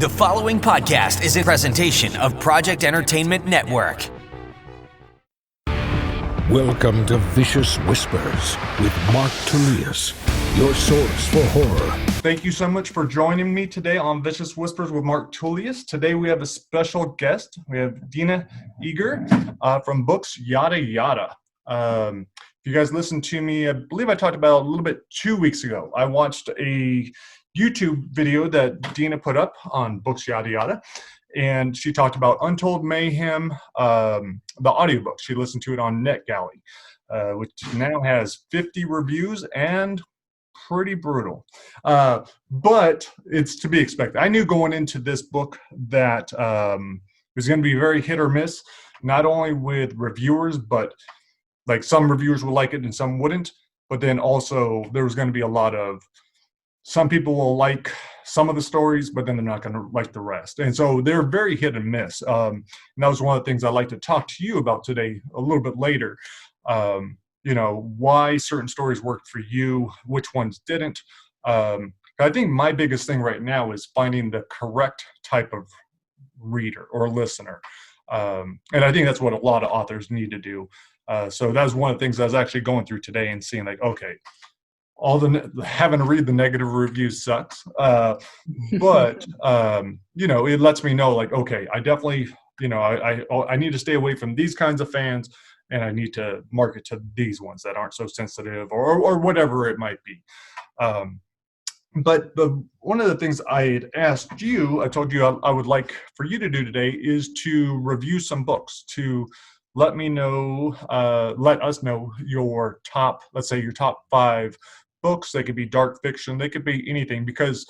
The following podcast is a presentation of Project Entertainment Network. Welcome to Vicious Whispers with Mark Tullius, your source for horror. Thank you so much for joining me today on Vicious Whispers with Mark Tullius. Today we have a special guest. We have Deana Eager from Books Yada Yada. If you guys listened to me, I believe I talked about it a little bit 2 weeks ago. I watched a YouTube video that Deana put up on Books Yada Yada, and she talked about Untold Mayhem, the audiobook. She listened to it on NetGalley, which now has 50 reviews and pretty brutal. But it's to be expected. I knew going into this book that it was going to be very hit or miss, not only with reviewers, but like some reviewers will like it and some wouldn't. But then also there was going to be a lot of, some people will like some of the stories, but then they're not going to like the rest. And so they're very hit and miss. And that was one of the things I'd like to talk to you about today a little bit later. You know, why certain stories worked for you, which ones didn't. I think my biggest thing right now is finding the correct type of reader or listener. And I think that's what a lot of authors need to do. So that was one of the things I was actually going through today and seeing like, okay, having to read the negative reviews sucks. But you know, it lets me know like, okay, I definitely, you know, I need to stay away from these kinds of fans, and I need to market to these ones that aren't so sensitive or whatever it might be. But one of the things I had asked you, I told you I would like for you to do today is to review some books, to let us know your top, let's say your top 5 books. They could be dark fiction, they could be anything, because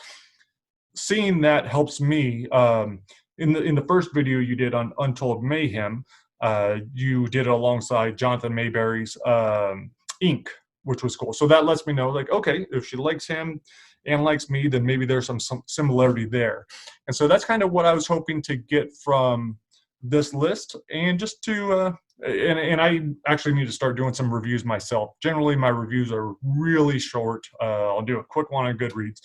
seeing that helps me. In the first video you did on Untold Mayhem, you did it alongside Jonathan Mayberry's Ink, which was cool. So that lets me know like, okay, if she likes him and likes me, then maybe there's some similarity there. And so that's kind of what I was hoping to get from this list, and just to and I actually need to start doing some reviews myself. Generally my reviews are really short. I'll do a quick one on Goodreads,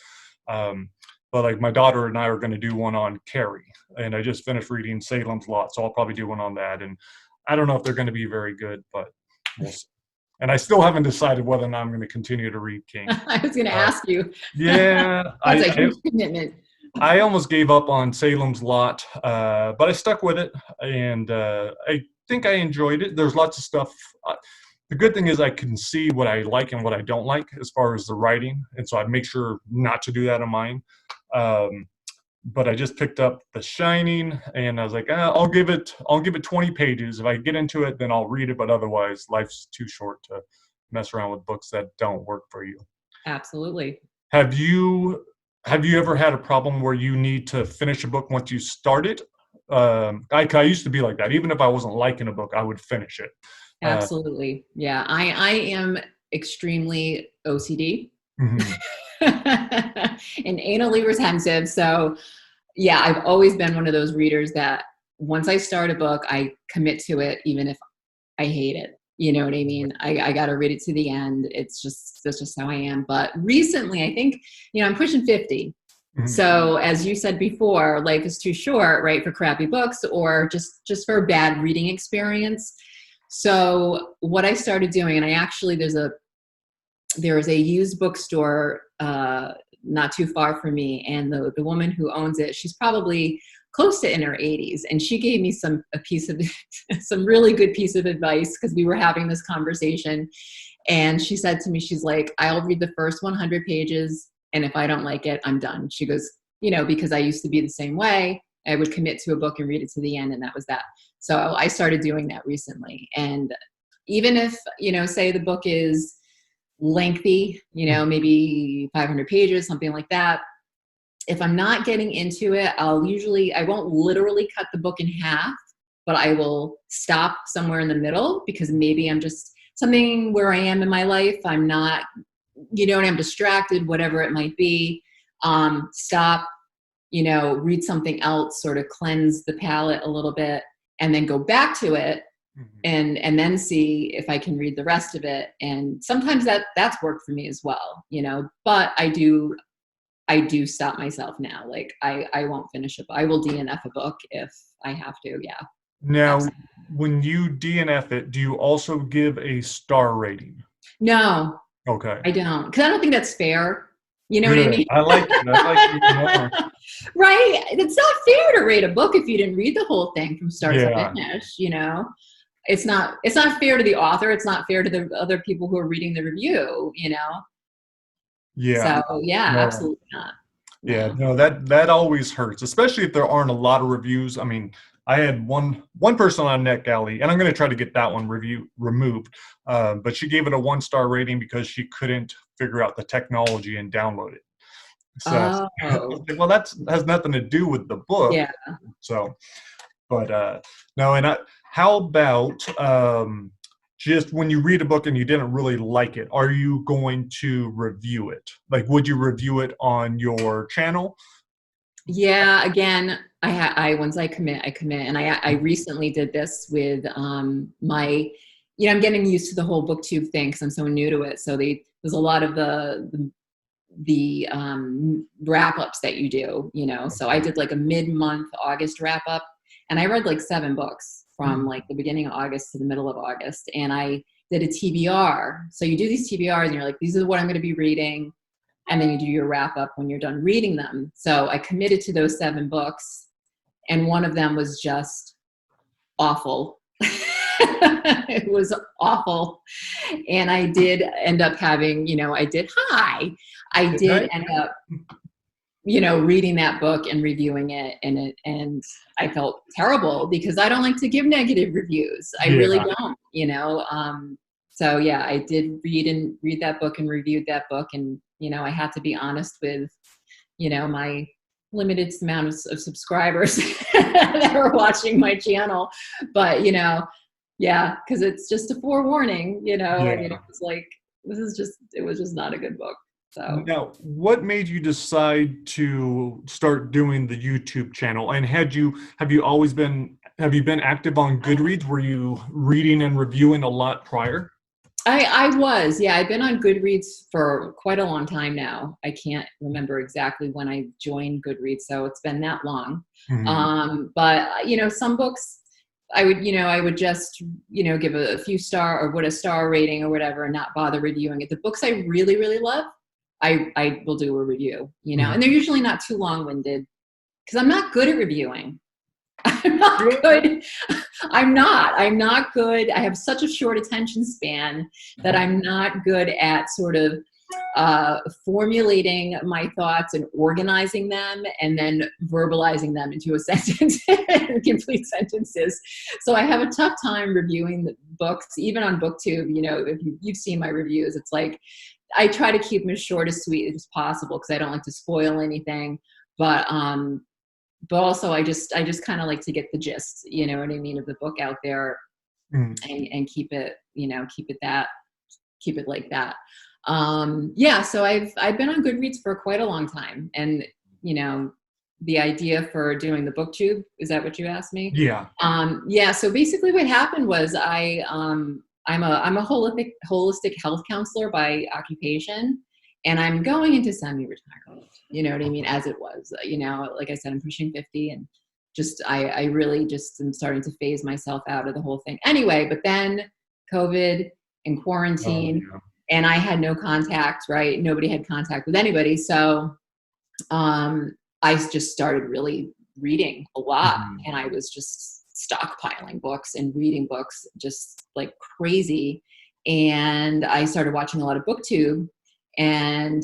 but like my daughter and I are going to do one on Carrie, and I just finished reading Salem's Lot, so I'll probably do one on that. And I don't know if they're going to be very good, but we'll see. And I still haven't decided whether or not I'm going to continue to read King. I was going to ask you. Yeah. That's a huge commitment. I almost gave up on Salem's Lot, but I stuck with it, and I think I enjoyed it. There's lots of stuff. The good thing is I can see what I like and what I don't like as far as the writing, and so I make sure not to do that on mine. But I just picked up The Shining, and I was like, I'll give it 20 pages. If I get into it, then I'll read it, but otherwise life's too short to mess around with books that don't work for you. Absolutely. Have you ever had a problem where you need to finish a book once you start it? I used to be like that. Even if I wasn't liking a book, I would finish it. Absolutely. Yeah. I am extremely OCD Mm-hmm. and anally retentive. So yeah, I've always been one of those readers that once I start a book, I commit to it, even if I hate it. You know what I mean? I got to read it to the end. That's just how I am. But recently, I think, you know, I'm pushing 50. Mm-hmm. So as you said before, life is too short, right, for crappy books or just for a bad reading experience. So what I started doing, and I actually, there is a used bookstore not too far from me, and the woman who owns it, she's probably close to in her 80s. And she gave me some really good piece of advice, because we were having this conversation. And she said to me, she's like, I'll read the first 100 pages. And if I don't like it, I'm done. She goes, you know, because I used to be the same way. I would commit to a book and read it to the end. And that was that. So I started doing that recently. And even if, you know, say the book is lengthy, you know, maybe 500 pages, something like that. If I'm not getting into it, I won't literally cut the book in half, but I will stop somewhere in the middle, because maybe I'm just something where I am in my life. I'm not, you know, and I'm distracted, whatever it might be. Stop, you know, read something else, sort of cleanse the palate a little bit, and then go back to it. Mm-hmm. And then see if I can read the rest of it. And sometimes that's worked for me as well, you know, but I do I do stop myself now. Like I won't finish it. I will DNF a book if I have to. Yeah. Now, Absolutely. when you DNF it, do you also give a star rating? No, Okay. I don't. Because I don't think that's fair. You know what I Good. mean? I like it. I like it even more. Right? It's not fair to rate a book if you didn't read the whole thing from start to Yeah. finish, you know? It's not fair to the author. It's not fair to the other people who are reading the review, you know? Yeah. So yeah, No. absolutely not. Yeah. No. No, that always hurts, especially if there aren't a lot of reviews. I mean, I had one person on NetGalley, and I'm going to try to get that one review removed. But she gave it a 1-star rating because she couldn't figure out the technology and download it. So I was Oh, like, well, that has nothing to do with the book. yeah. So, but no, and how about just when you read a book and you didn't really like it, are you going to review it? Like, would you review it on your channel? Yeah, again, once I commit, I commit. And I recently did this with my, I'm getting used to the whole booktube thing because I'm so new to it. So there's a lot of the wrap ups that you do, So I did like a mid-month August wrap up, and I read like 7 books from like the beginning of August to the middle of August. And I did a TBR. So you do these TBRs and you're like, these are what I'm going to be reading. And then you do your wrap up when you're done reading them. So I committed to those 7 books, and one of them was just awful. It was awful. And I did end up having, I did end up, reading that book and reviewing it, and I felt terrible because I don't like to give negative reviews. I really don't, so yeah, I did read that book and reviewed that book, and I had to be honest with my limited amount of subscribers that are watching my channel, but yeah, because it's just a forewarning, I mean, it was like, it was just not a good book. So Now, what made you decide to start doing the YouTube channel? And have you been active on Goodreads? Were you reading and reviewing a lot prior? I was, yeah, I've been on Goodreads for quite a long time now. I can't remember exactly when I joined Goodreads, so it's been that long. Mhm. But some books I would just, give a few star or a star rating or whatever and not bother reviewing it. The books I really, really love, I will do a review, and they're usually not too long-winded because I'm not good at reviewing. I'm not good. I'm not good. I have such a short attention span that I'm not good at sort of formulating my thoughts and organizing them and then verbalizing them into a sentence, complete sentences. So I have a tough time reviewing the books, even on BookTube. If you've seen my reviews, it's like I try to keep them as short as sweet as possible because I don't like to spoil anything. But also I just kind of like to get the gist, you know what I mean, of the book out there, Mhm. and keep it like that. Yeah, so I've been on Goodreads for quite a long time, and the idea for doing the BookTube, is that what you asked me? Yeah. Yeah, so basically what happened was I'm a holistic health counselor by occupation, and I'm going into semi-retirement, you know what I mean, as it was, like I said, I'm pushing 50, and just I really just am starting to phase myself out of the whole thing anyway. But then COVID and Oh, quarantine, yeah. and I had no contact, right? Nobody had contact with anybody. So I just started really reading a lot, Mhm. and I was just stockpiling books and reading books just like crazy. And I started watching a lot of BookTube, and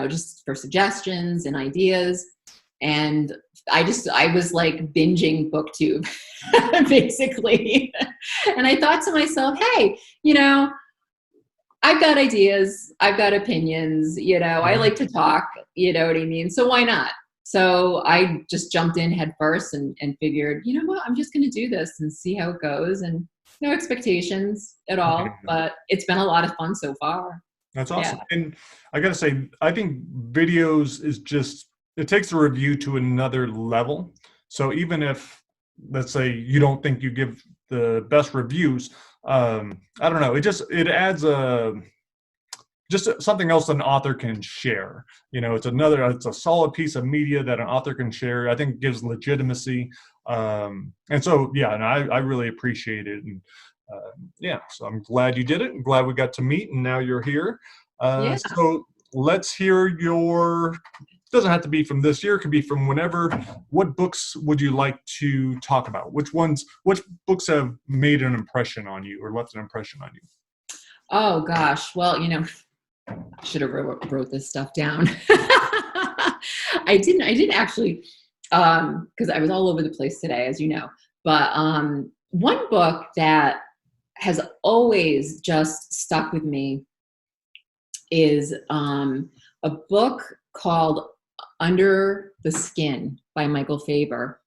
just for suggestions and ideas. And I was like binging BookTube basically. And I thought to myself, hey, I've got ideas, I've got opinions, I like to talk, you know what I mean? So why not? So I just jumped in head first and figured, you know what, I'm just going to do this and see how it goes, and no expectations at all, Yeah. but it's been a lot of fun so far. That's Yeah. awesome. And I gotta say, I think videos is just, it takes a review to another level. So even if, let's say, you don't think you give the best reviews, I don't know, it adds just something else an author can share. It's a solid piece of media that an author can share. I think gives legitimacy. And so, yeah, and I really appreciate it. And so I'm glad you did it. I'm glad we got to meet, and now you're here. So let's hear doesn't have to be from this year, it could be from whenever. What books would you like to talk about? Which books have made an impression on you or left an impression on you? Oh gosh. Well, I should have wrote this stuff down. I didn't actually, because I was all over the place today, as you know. But one book that has always just stuck with me is a book called Under the Skin by Michael Faber.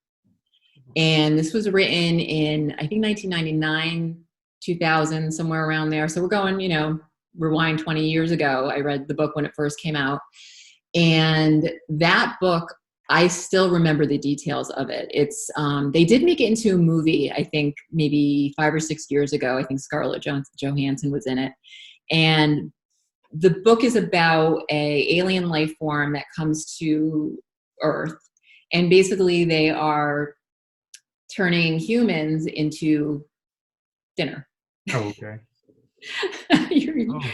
And this was written in, I think, 1999, 2000, somewhere around there. So we're going, rewind 20 years ago. I read the book when it first came out. And that book, I still remember the details of it. It's they did make it into a movie, I think maybe 5 or 6 years ago. I think Scarlett Johansson was in it. And the book is about a alien life form that comes to Earth. And basically they are turning humans into dinner. Oh, okay.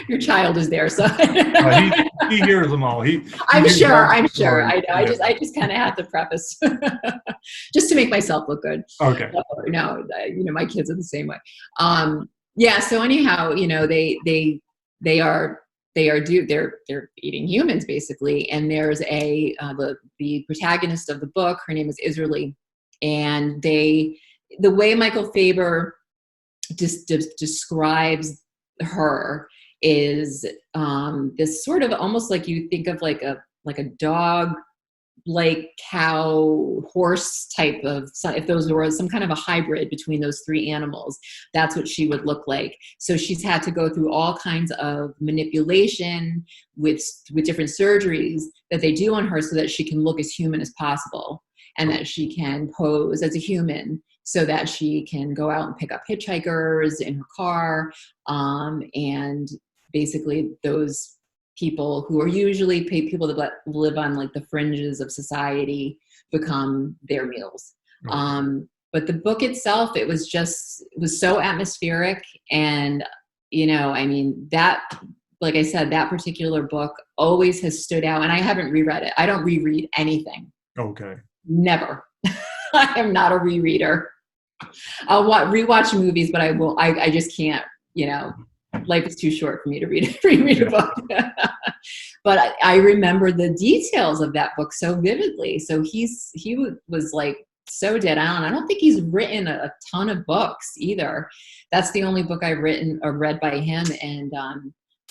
Your child is there, so he hears them all. I'm sure. I just kind of had to preface just to make myself look good. Okay. No, my kids are the same way. So anyhow, they're eating humans basically, and there's the protagonist of the book. Her name is Iserly, and the way Michael Faber describes her is this sort of almost like you think of like a dog, like cow, horse type of, if those were some kind of a hybrid between those three animals, that's what she would look like. So she's had to go through all kinds of manipulation with different surgeries that they do on her so that she can look as human as possible, and that she can pose as a human, so that she can go out and pick up hitchhikers in her car. And basically those people who are usually people that live on like the fringes of society become their meals. But the book itself, it was so atmospheric. And, that, like I said, that particular book always has stood out, and I haven't reread it. I don't reread anything. Okay. Never. I am not a rereader. I'll rewatch movies, but I just can't, life is too short for me to reread a book. But I remember the details of that book so vividly. So he was like so dead on. I don't think he's written a ton of books either. That's the only book I've written or read by him. And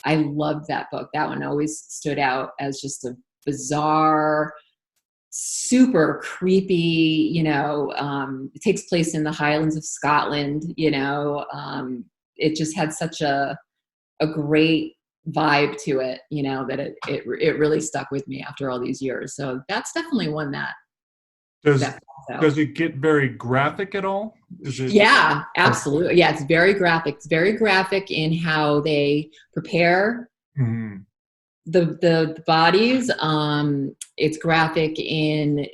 I loved that book. That one always stood out as just a bizarre, super creepy, it takes place in the Highlands of Scotland, it just had such a great vibe to it, that it really stuck with me after all these years. So that's definitely one that does it get very graphic at all? Yeah, absolutely. Yeah, it's very graphic. It's very graphic in how they prepare the bodies. It's graphic in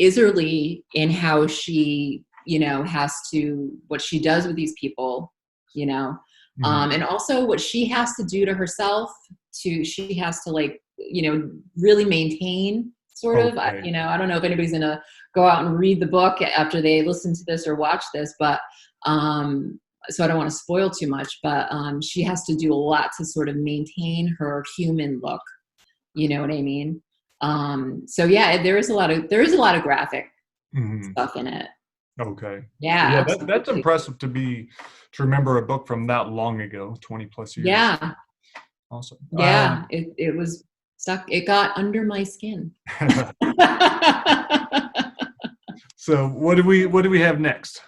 Iserly in how she, has to, what she does with these people, and also what she has to do to herself she has to really maintain sort of, I don't know if anybody's going to go out and read the book after they listen to this or watch this, but, so I don't want to spoil too much, but she has to do a lot to sort of maintain her human look. You know what I mean? So yeah, there is a lot of graphic stuff in it. Okay. Yeah. That's impressive to remember a book from that long ago, 20 plus years. Yeah. Awesome. Yeah. It was stuck. It got under my skin. So what do we have next?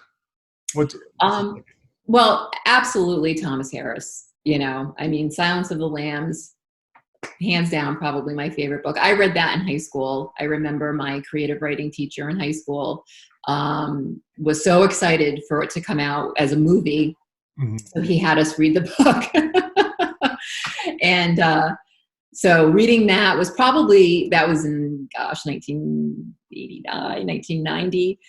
Well, absolutely Thomas Harris, Silence of the Lambs, hands down, probably my favorite book. I read that in high school. I remember my creative writing teacher in high school was so excited for it to come out as a movie. So he had us read the book. And so reading that was probably, that was in, 1989, 1990.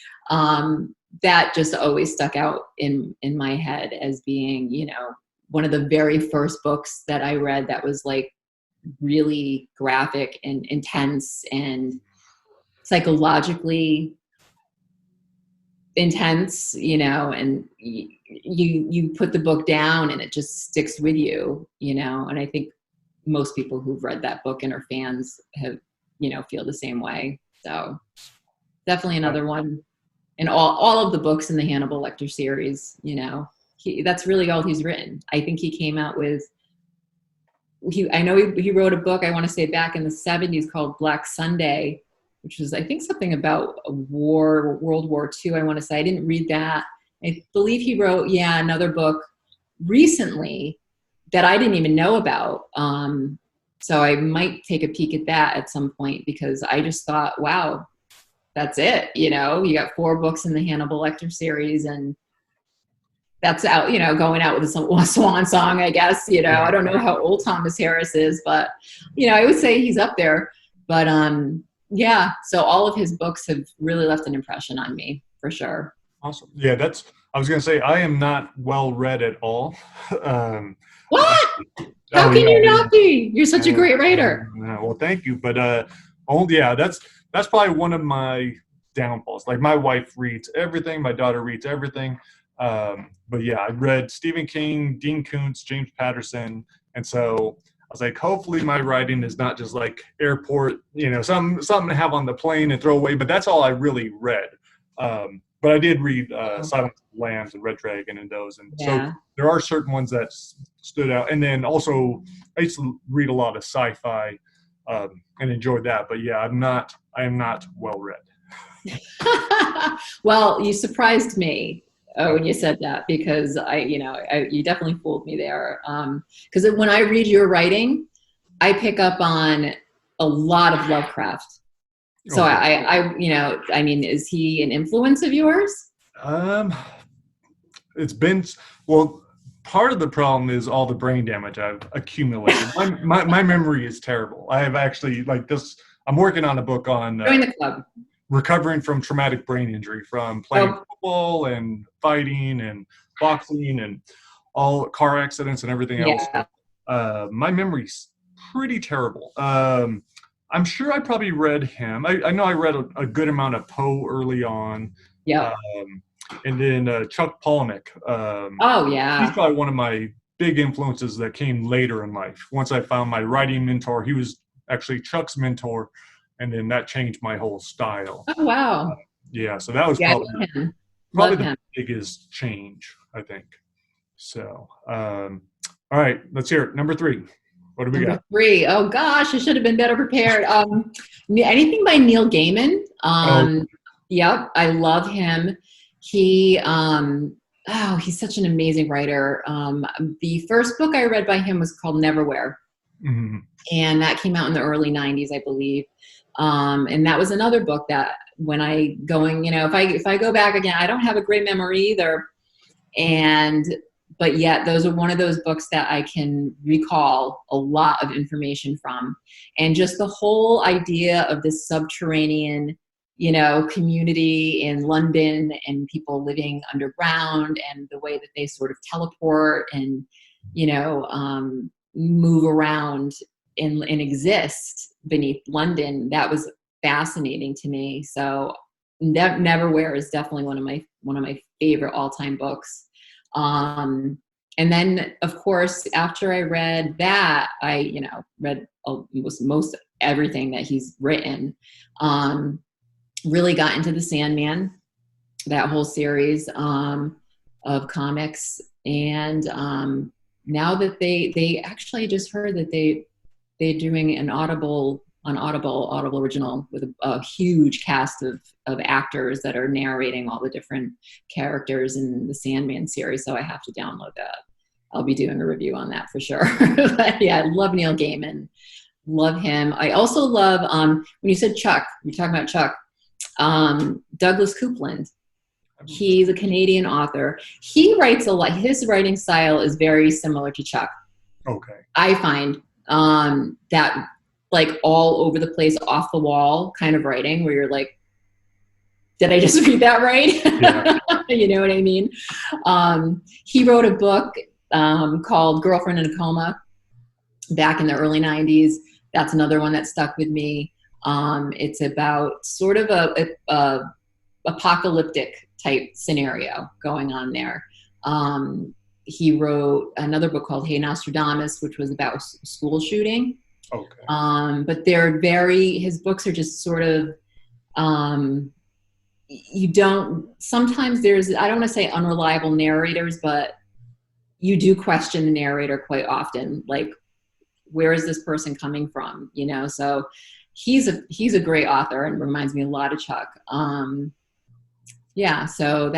That just always stuck out in my head as being, you know, one of the very first books that I read that was like really graphic and intense and psychologically intense, you know, and you put the book down and it just sticks with you, you know. And I think most people who've read that book and are fans have, you know, feel the same way. So definitely another one. And all of the books in the Hannibal Lecter series, you know, that's really all he's written. I think he came out with, I know he wrote a book, I want to say back in the 70s, called Black Sunday, which was, I think, something about a war, World War II, I want to say. I didn't read that. I believe he wrote, another book recently that I didn't even know about. So I might take a peek at that at some point, because I just thought, wow, that's it. You know, you got 4 books in the Hannibal Lecter series, and that's out, you know, going out with a swan song, I guess. You know, I don't know how old Thomas Harris is, but, you know, I would say he's up there. But yeah, so all of his books have really left an impression on me, for sure. Awesome. Yeah, I was going to say, I am not well read at all. What? How can you not be? You're such a great writer. Well, thank you. But that's probably one of my downfalls. Like, my wife reads everything. My daughter reads everything. But yeah, I read Stephen King, Dean Koontz, James Patterson. And so I was like, hopefully my writing is not just like airport, you know, something to have on the plane and throw away. But that's all I really read. But I did read Silence of the Lambs and Red Dragon and those. And so there are certain ones that stood out. And then also I used to read a lot of sci-fi and enjoyed that. But yeah, I am not well read. Well, you surprised me when you said that, because you definitely fooled me there. Because when I read your writing, I pick up on a lot of Lovecraft. So I mean, is he an influence of yours? It's been, well, part of the problem is all the brain damage I've accumulated. My memory is terrible. I have actually, like this, I'm working on a book on Join the club. Recovering from traumatic brain injury from playing football and fighting and boxing and all car accidents and everything else. My memory's pretty terrible. I'm sure I probably read him. I know I read a good amount of Poe early on. Yeah. And then Chuck Palahniuk. He's probably one of my big influences that came later in life. Once I found my writing mentor, he was actually Chuck's mentor, and then that changed my whole style. Oh, wow. So that was probably the biggest change, I think. So, all right, let's hear it. Number 3. What do we got? Number 3. Oh gosh, I should have been better prepared. Anything by Neil Gaiman. Yep, I love him. He's such an amazing writer. The first book I read by him was called Neverwhere. Mm-hmm. And that came out in the early 90s, I believe. And that was another book that when if I go back again, I don't have a great memory either. But yet those are one of those books that I can recall a lot of information from. And just the whole idea of this subterranean, community in London and people living underground and the way that they sort of teleport and, move around and exist beneath London. That was fascinating to me. So Neverwhere is definitely one of my favorite all-time books. And then of course, after I read that, I, read most everything that he's written, really got into the Sandman, that whole series, of comics. And, now that they actually just heard that they're doing an Audible original with a huge cast of actors that are narrating all the different characters in the Sandman series. So I have to download that. I'll be doing a review on that for sure. But yeah, I love Neil Gaiman. Love him. I also love, when you said Chuck, you're talking about Chuck, Douglas Coupland. He's a Canadian author. He writes a lot. His writing style is very similar to Chuck. Okay. I find that like all over the place, off the wall kind of writing where you're like, did I just read that right? Yeah. You know what I mean? He wrote a book called Girlfriend in a Coma back in the early 90s. That's another one that stuck with me. It's about sort of a apocalyptic type scenario going on there. He wrote another book called Hey Nostradamus, which was about school shooting. Okay. But his books are just sort of, sometimes there's, I don't want to say unreliable narrators, but you do question the narrator quite often. Like, where is this person coming from? You know, so he's a great author and reminds me a lot of Chuck. Yeah, so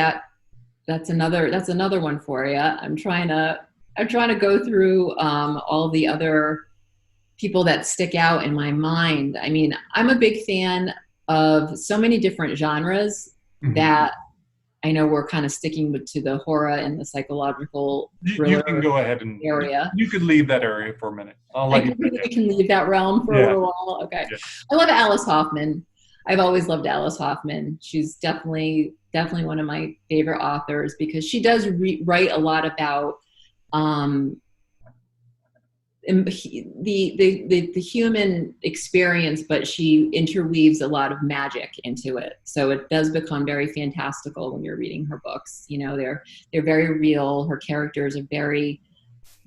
that's another one for you. I'm trying to go through all the other people that stick out in my mind. I mean, I'm a big fan of so many different genres that I know we're kind of sticking to the horror and the psychological thriller You can go ahead and area. You could leave that area for a minute. We can leave that realm for a little while. Okay. Yeah. I love Alice Hoffman. I've always loved Alice Hoffman. She's definitely one of my favorite authors because she does write a lot about the human experience, but she interweaves a lot of magic into it. So it does become very fantastical when you're reading her books. You know, they're very real. Her characters are very,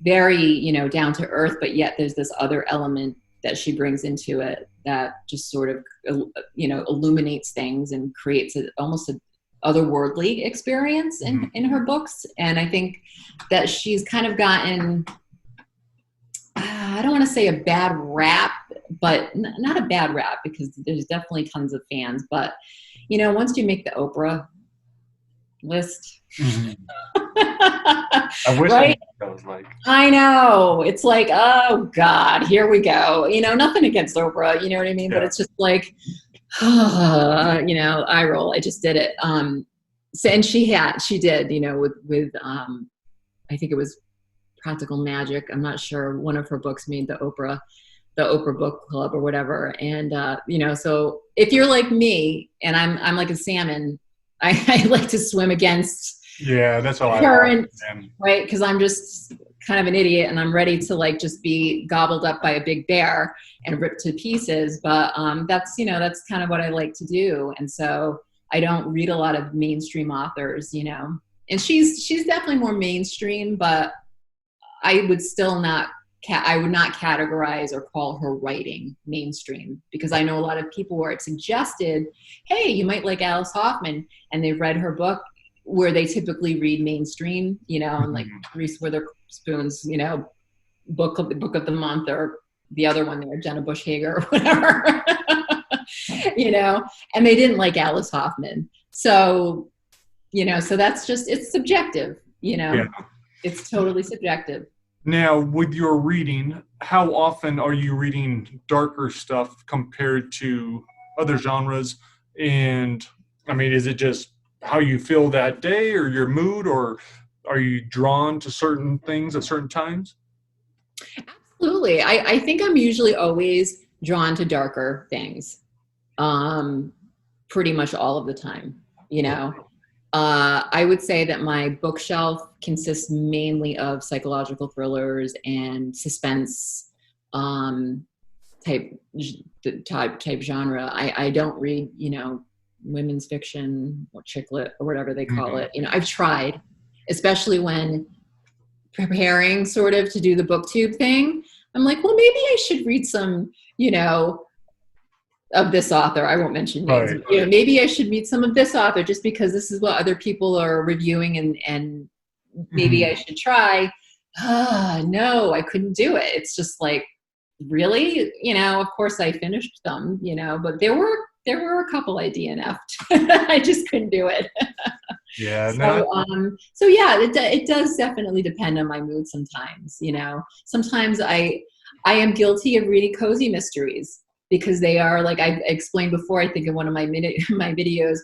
very, you know, down to earth, but yet there's this other element that she brings into it that just sort of, you know, illuminates things and creates almost an otherworldly experience in her books. And I think that she's kind of gotten, I don't want to say a bad rap, but not a bad rap because there's definitely tons of fans. But, you know, once you make the Oprah list, I wish right? I was like. I know. It's like, oh God, here we go. You know, nothing against Oprah, you know what I mean? Yeah. But it's just like, you know, eye roll. I just did it. So, and she did, you know, with I think it was Practical Magic. I'm not sure. One of her books made the Oprah Book Club or whatever. And, you know, so if you're like me and I'm like a salmon, I like to swim against that's all current, right? Because I'm just kind of an idiot and I'm ready to like just be gobbled up by a big bear and ripped to pieces. But that's kind of what I like to do. And so I don't read a lot of mainstream authors, you know, and she's definitely more mainstream, but I would still not categorize or call her writing mainstream because I know a lot of people where it suggested, hey, you might like Alice Hoffman, and they've read her book where they typically read mainstream, you know, and like Reese Witherspoon's, you know, book of the month, or the other one there, Jenna Bush Hager or whatever, you know, and they didn't like Alice Hoffman. So, you know, so that's just, it's subjective, you know, it's totally subjective. Now, with your reading, how often are you reading darker stuff compared to other genres? And I mean, is it just how you feel that day or your mood, or are you drawn to certain things at certain times? Absolutely. I think I'm usually always drawn to darker things, pretty much all of the time, you know. I would say that my bookshelf consists mainly of psychological thrillers and suspense type genre. I don't read, you know, women's fiction or chick lit or whatever they call it. You know, I've tried, especially when preparing sort of to do the booktube thing. I'm like, well, maybe I should read some, you know, of this author. I won't mention names. Right. You know, maybe I should meet some of this author just because this is what other people are reviewing, and maybe I should try. No, I couldn't do it. It's just like, really, you know, of course I finished them, you know, but there were a couple I DNF'd. I just couldn't do it. Yeah. So yeah, it does definitely depend on my mood sometimes, you know. Sometimes I am guilty of reading cozy mysteries, because they are, like I explained before, I think in one of my videos,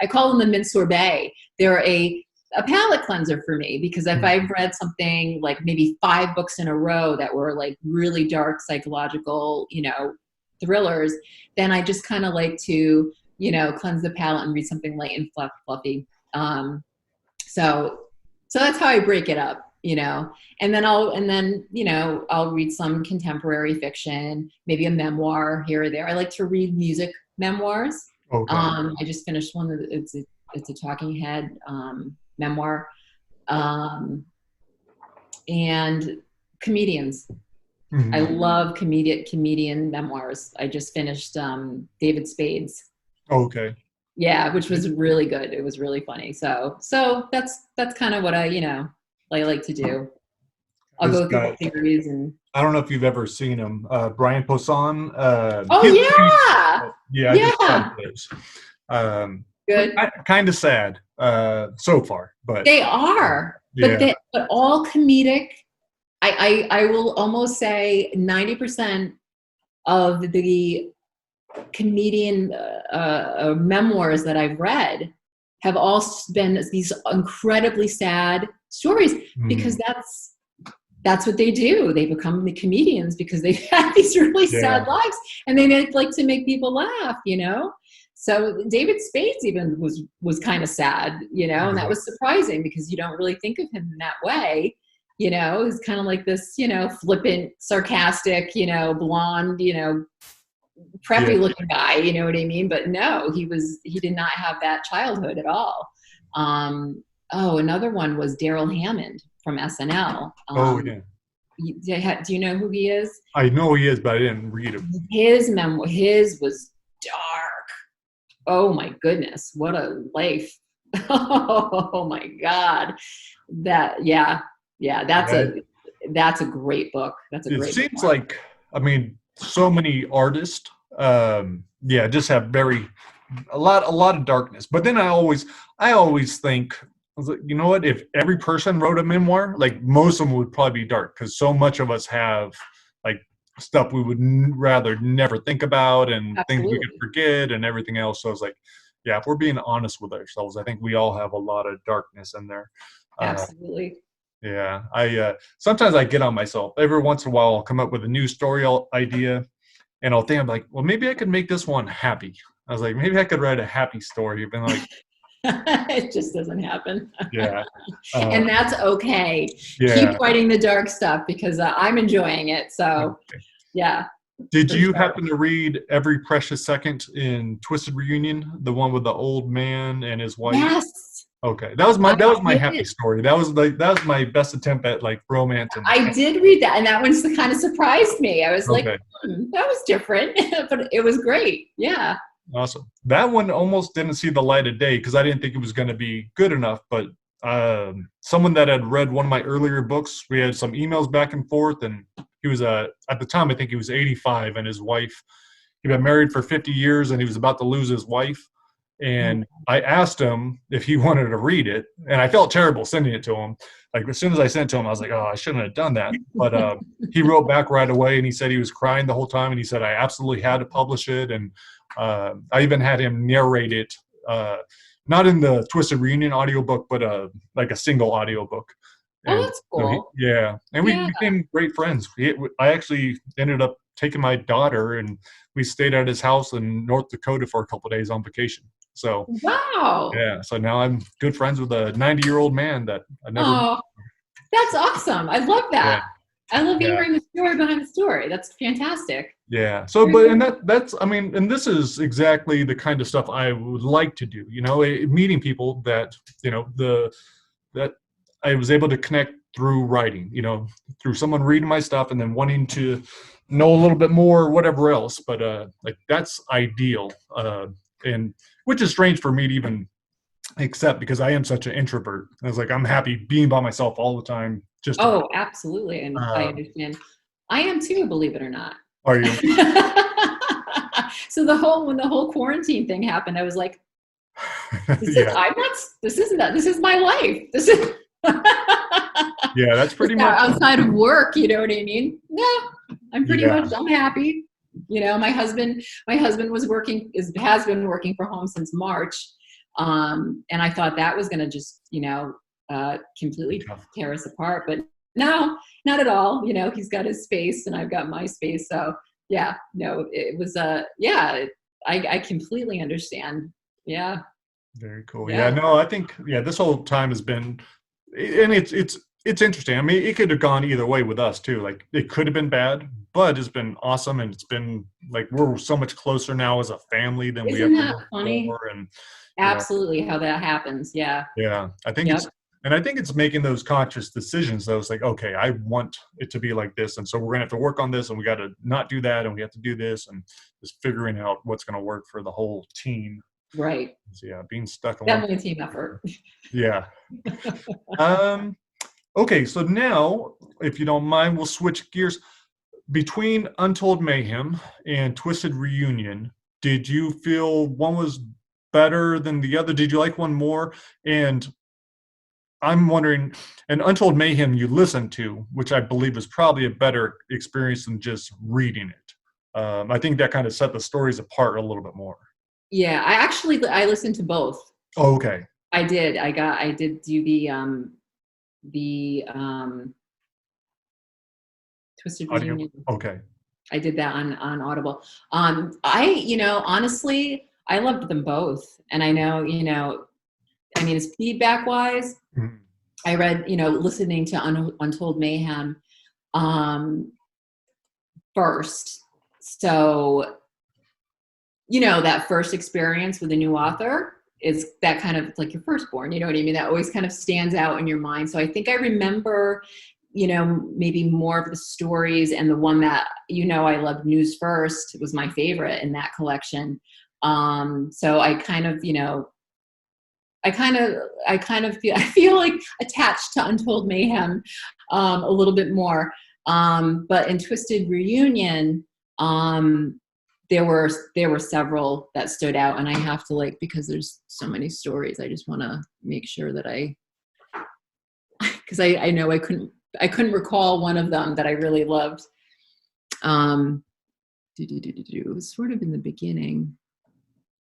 I call them the mint sorbet. They're a a palate cleanser for me, because if I've read something like maybe 5 books in a row that were like really dark psychological, thrillers, then I just kind of like to, cleanse the palate and read something light and fluffy. So that's how I break it up, and then I'll read some contemporary fiction, maybe a memoir here or there. I like to read music memoirs. Okay. I just finished one. It's a Talking Head memoir, and comedians. I love comedian memoirs. I just finished David Spade's. Okay. Yeah, which was really good. It was really funny. So that's kind of what I like to do. I'll go through the series, and I don't know if you've ever seen him, Brian Posehn. Good. Kind of sad so far, but they are. Yeah. But all comedic. I will almost say 90% of the comedian memoirs that I've read have all been these incredibly sad stories, because that's what they do. They become the comedians because they've had these really sad lives, and they like to make people laugh, So David Spades even was kind of sad, and that was surprising because you don't really think of him in that way. He's kind of like this, flippant, sarcastic, blonde, preppy looking guy, you know what I mean? But no, he did not have that childhood at all. Another one was Daryl Hammond from SNL. Do you know who he is? I know he is, but I didn't read him. His was dark. Oh my goodness, what a life. Oh my God. That's a great book. It seems like, so many artists, just have a lot of darkness. But then I always think, I was like, you know what? If every person wrote a memoir, like most of them would probably be dark, because so much of us have like stuff we would rather never think about, and things we could forget, and everything else. So I was like, yeah, if we're being honest with ourselves, I think we all have a lot of darkness in there. Absolutely. Yeah, I sometimes I get on myself. Every once in a while, I'll come up with a new story idea, and I'll think, I'm like, well, maybe I could make this one happy. I was like, maybe I could write a happy story. I've been like, it just doesn't happen. Yeah, and that's okay. Yeah. Keep writing the dark stuff, because I'm enjoying it. So, yeah. Did you happen to read Every Precious Second in Twisted Reunion, the one with the old man and his wife? Yes. Okay, that was my happy story. That was my best attempt at like romance. I did read that, and that one kind of surprised me. I was like, that was different, but it was great. Yeah. Awesome. That one almost didn't see the light of day because I didn't think it was going to be good enough. But someone that had read one of my earlier books, we had some emails back and forth, and he was at the time I think he was 85, and his wife, he'd been married for 50 years, and he was about to lose his wife. And I asked him if he wanted to read it, and I felt terrible sending it to him. Like as soon as I sent it to him, I was like, "Oh, I shouldn't have done that." But he wrote back right away, and he said he was crying the whole time, and he said I absolutely had to publish it, and I even had him narrate it, not in the Twisted Reunion audiobook, but like a single audiobook. Oh, that's cool. And we became great friends. I actually ended up taking my daughter, and we stayed at his house in North Dakota for a couple of days on vacation. So wow. Yeah. So now I'm good friends with a 90-year-old man that I never. Oh, that's awesome. I love that. Yeah. I love hearing the story behind the story. That's fantastic. Yeah. So, and this is exactly the kind of stuff I would like to do. Meeting people that that I was able to connect through writing. Through someone reading my stuff and then wanting to know a little bit more, whatever else. But like that's ideal. And which is strange for me to even accept because I am such an introvert. I was like, I'm happy being by myself all the time. Absolutely. And I understand. I am too, believe it or not. Are you? So when the whole quarantine thing happened, I was like, this is my life. This is yeah, that's pretty much outside of work, you know what I mean? Yeah, I'm pretty much, I'm happy. My husband has been working from home since March. And I thought that was going to just, completely tear us apart. But no, not at all. You know, he's got his space and I've got my space. So yeah, no, it was I completely understand. Yeah. Very cool. Yeah. Yeah, no, I think this whole time has been, and it's interesting. I mean, it could have gone either way with us too. Like it could have been bad, but it's been awesome, and it's been like we're so much closer now as a family than we Isn't ever that were funny? before. And Absolutely, how that happens. Yeah. yeah, I think Yep. I think it's making those conscious decisions. Though it's like, okay, I want it to be like this, and so we're gonna have to work on this, and we got to not do that, and we have to do this, and just figuring out what's gonna work for the whole team. Right. So yeah, being stuck in Definitely a team effort. Yeah. Okay, so now, if you don't mind, we'll switch gears. Between Untold Mayhem and Twisted Reunion, did you feel one was better than the other? Did you like one more? And I'm wondering, and Untold Mayhem you listened to, which I believe is probably a better experience than just reading it. I think that kind of set the stories apart a little bit more. Yeah, I listened to both. Oh, okay. I did. I did do the Twisted Audio. Reunion. Okay. I did that on Audible. Honestly, I loved them both. And I know, I mean, as feedback wise, Mhm. I read, listening to Untold Mayhem first. So, that first experience with a new author is that kind of like your firstborn, you know what I mean? That always kind of stands out in your mind. So I think I remember, maybe more of the stories, and the one that, I loved, News First, was my favorite in that collection. So I kind of, I feel like attached to Untold Mayhem a little bit more. But in Twisted Reunion, there were several that stood out, and I have to, because there's so many stories, I just want to make sure that because I know I couldn't recall one of them that I really loved. It was sort of in the beginning.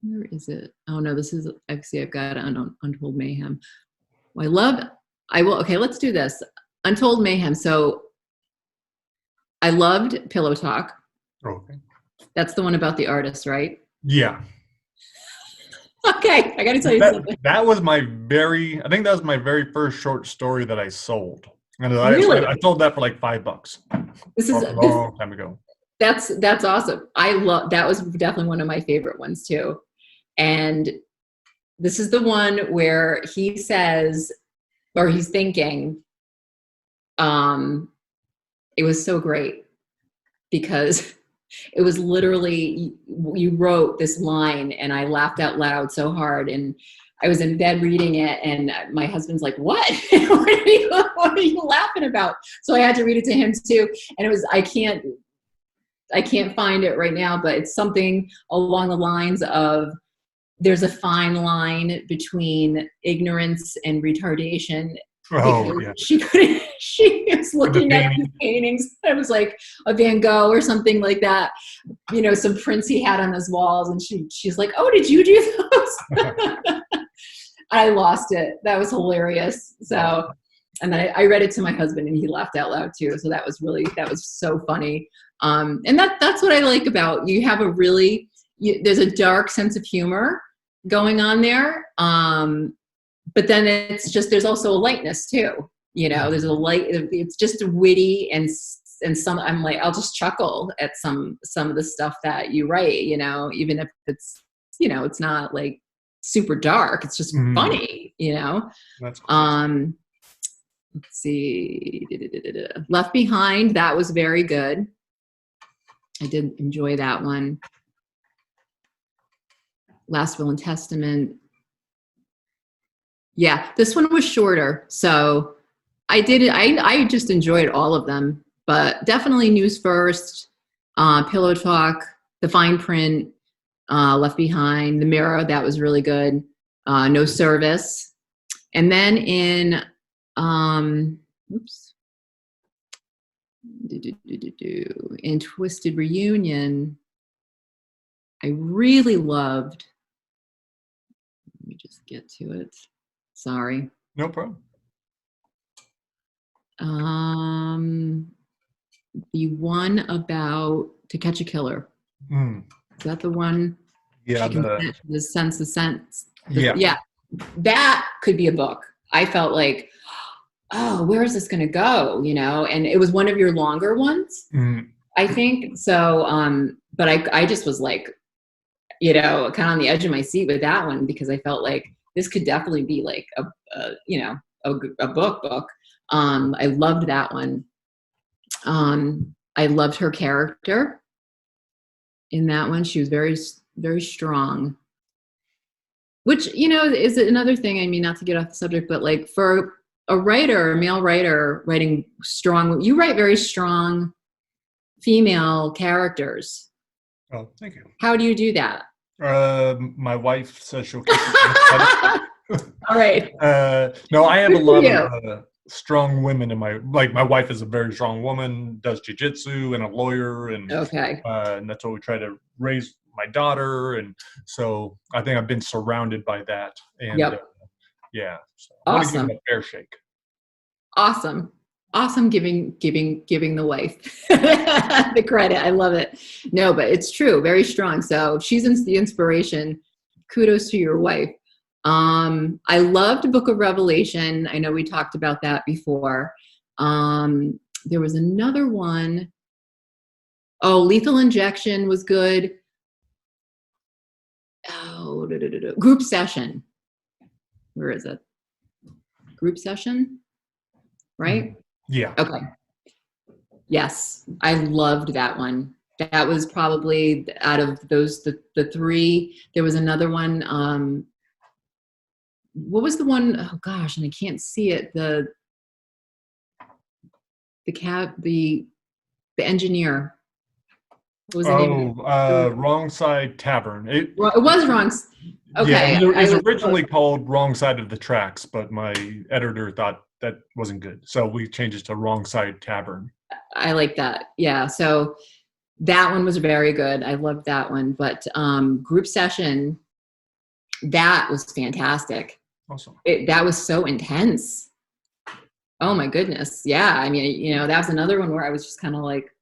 Where is it? Oh no, this is actually, I've got it on Untold Mayhem. Okay, let's do this. Untold Mayhem. So I loved Pillow Talk. Okay. That's the one about the artist, right? Yeah. Okay, I got to tell you something. That was I think that was my very first short story that I sold. And Really? I sold that for like $5. This is a long time ago. That's awesome. That was definitely one of my favorite ones too. And this is the one where he says, or he's thinking, it was so great because it was literally, you wrote this line and I laughed out loud so hard, and I was in bed reading it, and my husband's like, what? What are you laughing about? So I had to read it to him too. And it was, I can't find it right now, but it's something along the lines of, there's a fine line between ignorance and retardation. Oh, yeah. She was looking at these paintings. It was like a Van Gogh or something like that. Some prints he had on his walls. And she's like, oh, did you do those? I lost it. That was hilarious. So, and then I read it to my husband and he laughed out loud too. So that was so funny. And that's what I like about, you have there's a dark sense of humor going on there. But then there's also a lightness too. There's a light, it's just witty and some, I'm like, I'll just chuckle at some of the stuff that you write, even if it's, it's not like super dark, it's just funny, That's cool. Let's see. Left Behind, that was very good. I did enjoy that one. Last Will and Testament. Yeah, this one was shorter, so I just enjoyed all of them, but definitely News First, Pillow Talk, The Fine Print, Left Behind, The Mirror, that was really good. No Service. And then in Twisted Reunion, I really loved, let me just get to it. Sorry. No problem. The one about To Catch a Killer. Mm. Is that the one? Yeah, She can sense the sense. yeah. Yeah. That could be a book. I felt like, oh, where is this going to go? You know, and it was one of your longer ones, I think. So, but I just was like, you know, kind of on the edge of my seat with that one, because I felt like this could definitely be like a book. I loved that one. I loved her character in that one. She was very, very strong, which, you know, is another thing. I mean, not to get off the subject, but like for a writer, a male writer writing strong, you write very strong female characters. Oh, thank you. How do you do that? My wife says she'll keep it. All right. No, I have Good a for lot you. of strong women in my wife is a very strong woman, does jujitsu and a lawyer, and Okay. and that's what we try to raise my daughter, and so I think I've been surrounded by that, and Yep. yeah, so I want to give Awesome. them a fair shake. Awesome giving the wife the credit. I love it. No, but it's true. Very strong. So if she's the inspiration, kudos to your wife. I loved Book of Revelation. I know we talked about that before. There was another one. Oh, Lethal Injection was good. Oh, Group Session. Where is it? Group Session, right? Yeah. Okay. Yes, I loved that one. That was probably out of those the three. There was another one. What was the one? Oh gosh, and I can't see it. The engineer. What was the name? Wrong Side Tavern. It was wrong. Okay, yeah, it was originally called Wrong Side of the Tracks, but my editor thought that wasn't good, so we changed it to Wrong Side Tavern. I like that. Yeah, so that one was very good. I loved that one. But Group Session, that was fantastic. Awesome. That was so intense. Oh my goodness. Yeah. I mean, you know, that was another one where I was just kind of like,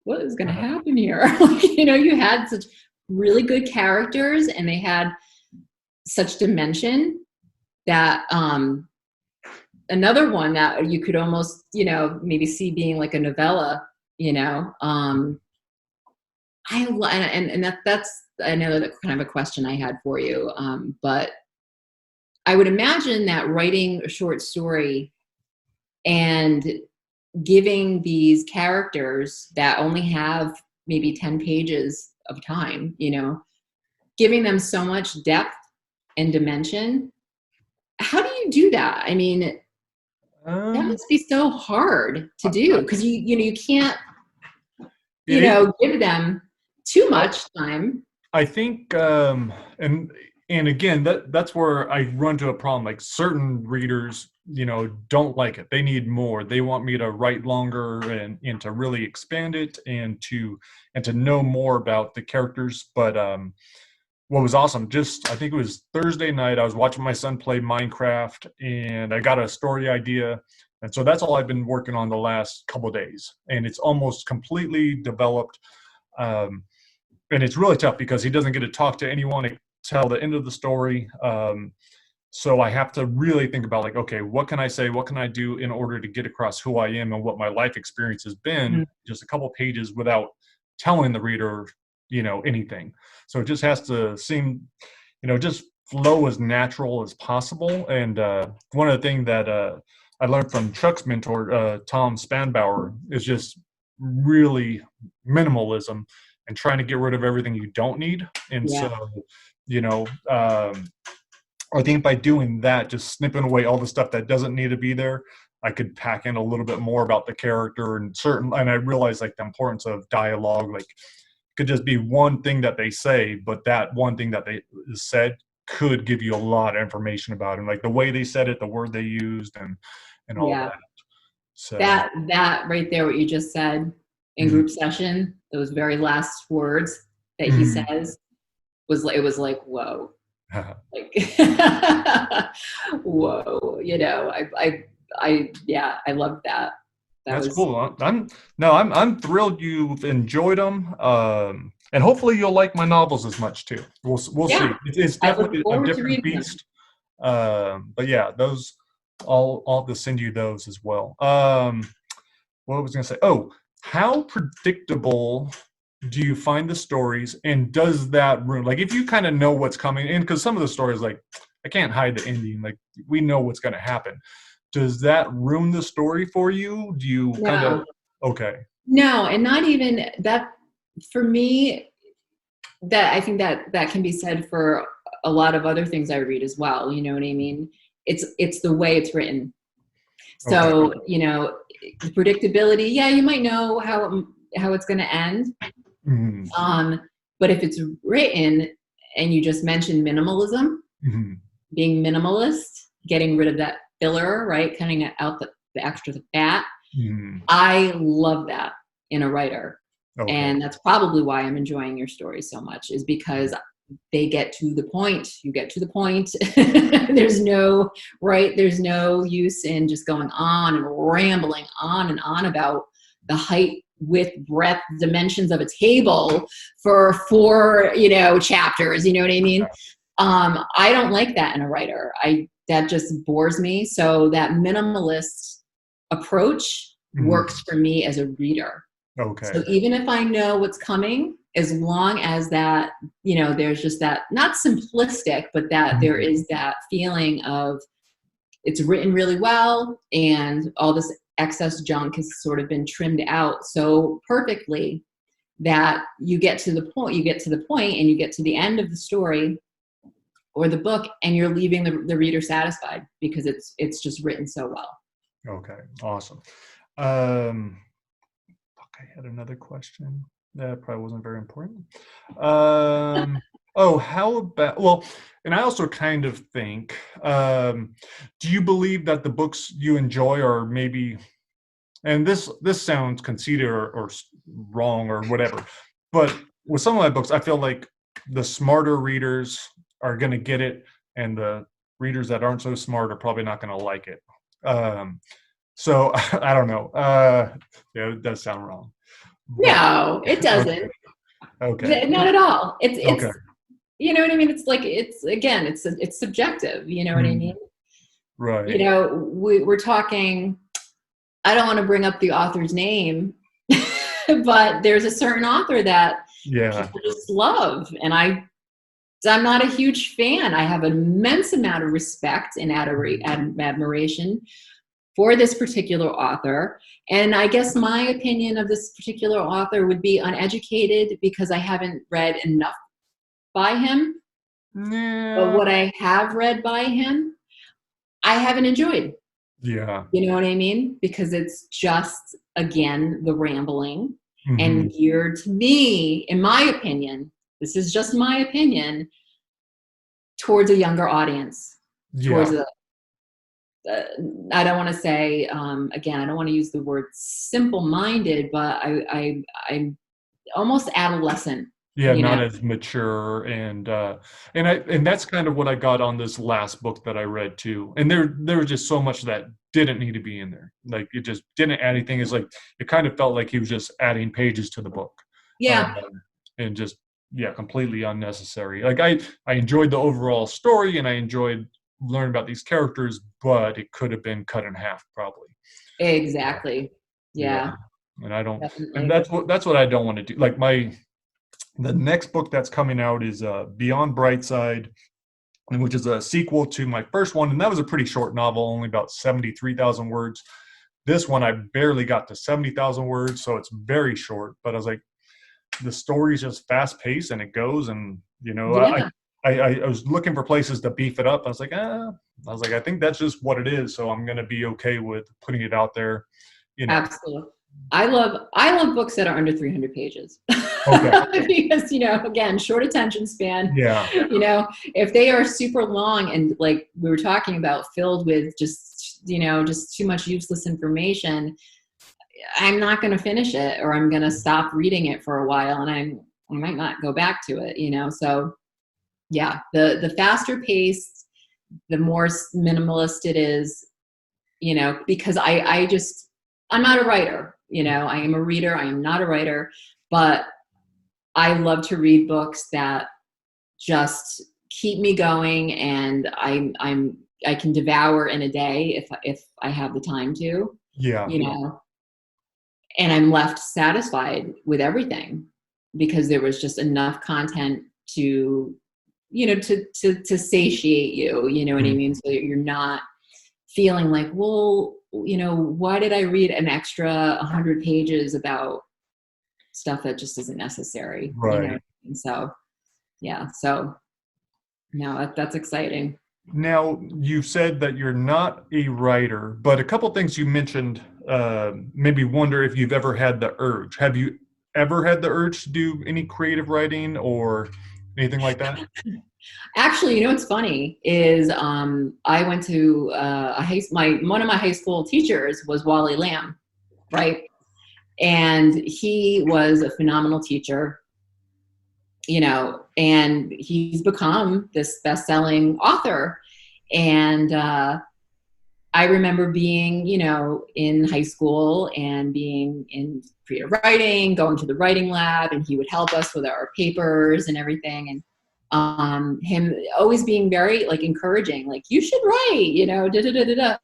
what is going to happen here? You know, you had such really good characters and they had such dimension that another one that you could almost, you know, maybe see being like a novella, you know. That's I know that's kind of a question I had for you, but I would imagine that writing a short story and giving these characters that only have maybe 10 pages of time, you know, giving them so much depth and dimension. How do you do that? I mean, that must be so hard to do because you can't, give them too much time. I think, and again, that's where I run to a problem. Like certain readers, you know, don't like it. They need more. They want me to write longer and to really expand it and to know more about the characters. But what was awesome, I think it was Thursday night, I was watching my son play Minecraft and I got a story idea. And so that's all I've been working on the last couple of days. And it's almost completely developed. And it's really tough because he doesn't get to talk to anyone until the end of the story. So I have to really think about like, okay, what can I say? What can I do in order to get across who I am and what my life experience has been, just a couple pages without telling the reader, you know, anything. So it just has to seem, you know, just flow as natural as possible. And one of the things that I learned from Chuck's mentor, Tom Spanbauer, is just really minimalism and trying to get rid of everything you don't need. And so, you know, I think by doing that, just snipping away all the stuff that doesn't need to be there, I could pack in a little bit more about the character and I realized like the importance of dialogue. Like it could just be one thing that they say, but that one thing that they said could give you a lot of information about him, like the way they said it, the word they used, and all that. So that right there, what you just said in Group Session, those very last words that he says was like, whoa. Like whoa, you know, I loved that. That's cool. I'm thrilled you've enjoyed them. And hopefully you'll like my novels as much too. We'll see. It's definitely a different beast. But yeah, those I'll have to send you those as well. What was I gonna say? Oh, how predictable do you find the stories, and does that ruin, like, if you kind of know what's coming in, because some of the stories, like, I can't hide the ending, like, we know what's going to happen. Does that ruin the story for you? Do you kind of, okay. No, and not even that. For me, that I think that can be said for a lot of other things I read as well. You know what I mean? It's the way it's written. So, Okay. you know, the predictability, yeah, you might know how it's going to end. Mm-hmm. But if it's written, and you just mentioned minimalism, Mm-hmm. being minimalist, getting rid of that filler, right? Cutting out the extra fat. Mm-hmm. I love that in a writer. Okay. And that's probably why I'm enjoying your story so much, is because they get to the point. You get to the point. There's no use in just going on and rambling on and on about the height, width, breadth, dimensions of a table for 4, chapters. You know what I mean? I don't like that in a writer. That just bores me. So that minimalist approach works for me as a reader. Okay. So even if I know what's coming, as long as that, there's just that, not simplistic, but that there is that feeling of it's written really well and all this excess junk has sort of been trimmed out so perfectly that you get to the point and you get to the end of the story or the book and you're leaving the reader satisfied because it's just written so well. Okay. Awesome. I had another question that probably wasn't very important. How about, and I also kind of think, do you believe that the books you enjoy are maybe, and this sounds conceited or wrong or whatever, but with some of my books, I feel like the smarter readers are going to get it, and the readers that aren't so smart are probably not going to like it. So I don't know. It does sound wrong. No, it doesn't. Okay. Not at all. It's okay. You know what I mean? It's like, it's subjective. You know what I mean? Right. We're talking, I don't want to bring up the author's name, but there's a certain author that people just love. And I'm not a huge fan. I have an immense amount of respect and admiration for this particular author. And I guess my opinion of this particular author would be uneducated because I haven't read enough by him. Yeah. But what I have read by him, I haven't enjoyed. Yeah. You know what I mean? Because it's just, again, the rambling and geared to me, in my opinion, this is just my opinion, towards a younger audience, towards I don't want to say, again, I don't want to use the word simple-minded, but I'm almost adolescent. Yeah, not as mature, and that's kind of what I got on this last book that I read too. And there was just so much that didn't need to be in there. Like, it just didn't add anything. It's like it kind of felt like he was just adding pages to the book. Yeah. And just completely unnecessary. Like I enjoyed the overall story and I enjoyed learning about these characters, but it could have been cut in half probably. Exactly. Yeah. And I don't. Definitely. And that's what I don't want to do. Like the next book that's coming out is Beyond Brightside, which is a sequel to my first one. And that was a pretty short novel, only about 73,000 words. This one, I barely got to 70,000 words, so it's very short. But I was like, the story's just fast paced and it goes. And, I was looking for places to beef it up. I was like, I think that's just what it is. So I'm going to be okay with putting it out there. Absolutely. I love books that are under 300 pages. Okay. Because, again, short attention span. Yeah. If they are super long and, like we were talking about, filled with just too much useless information, I'm not going to finish it, or I'm going to stop reading it for a while and I might not go back to it, So yeah, the faster paced, the more minimalist it is, you know, because I'm not a writer, you know, I am a reader. I am not a writer, but I love to read books that just keep me going, and I can devour in a day if I have the time to, Yeah. you know, and I'm left satisfied with everything because there was just enough content to, you know, to satiate you, you know what I mean? So that you're not feeling like, well, you know, why did I read an extra 100 pages about stuff that just isn't necessary, you know? Right. And so, yeah, so no, that's exciting. Now, you said that you're not a writer, but a couple things you mentioned made me wonder if you've ever had the urge. Have you ever had the urge to do any creative writing or anything like that? Actually, you know what's funny is I went to one of my high school teachers was Wally Lamb, right? And he was a phenomenal teacher, you know, and he's become this best-selling author. And I remember being, you know, in high school and being in creative writing, going to the writing lab, and he would help us with our papers and everything. And him always being very like encouraging, like, you should write, you know, da da da da da.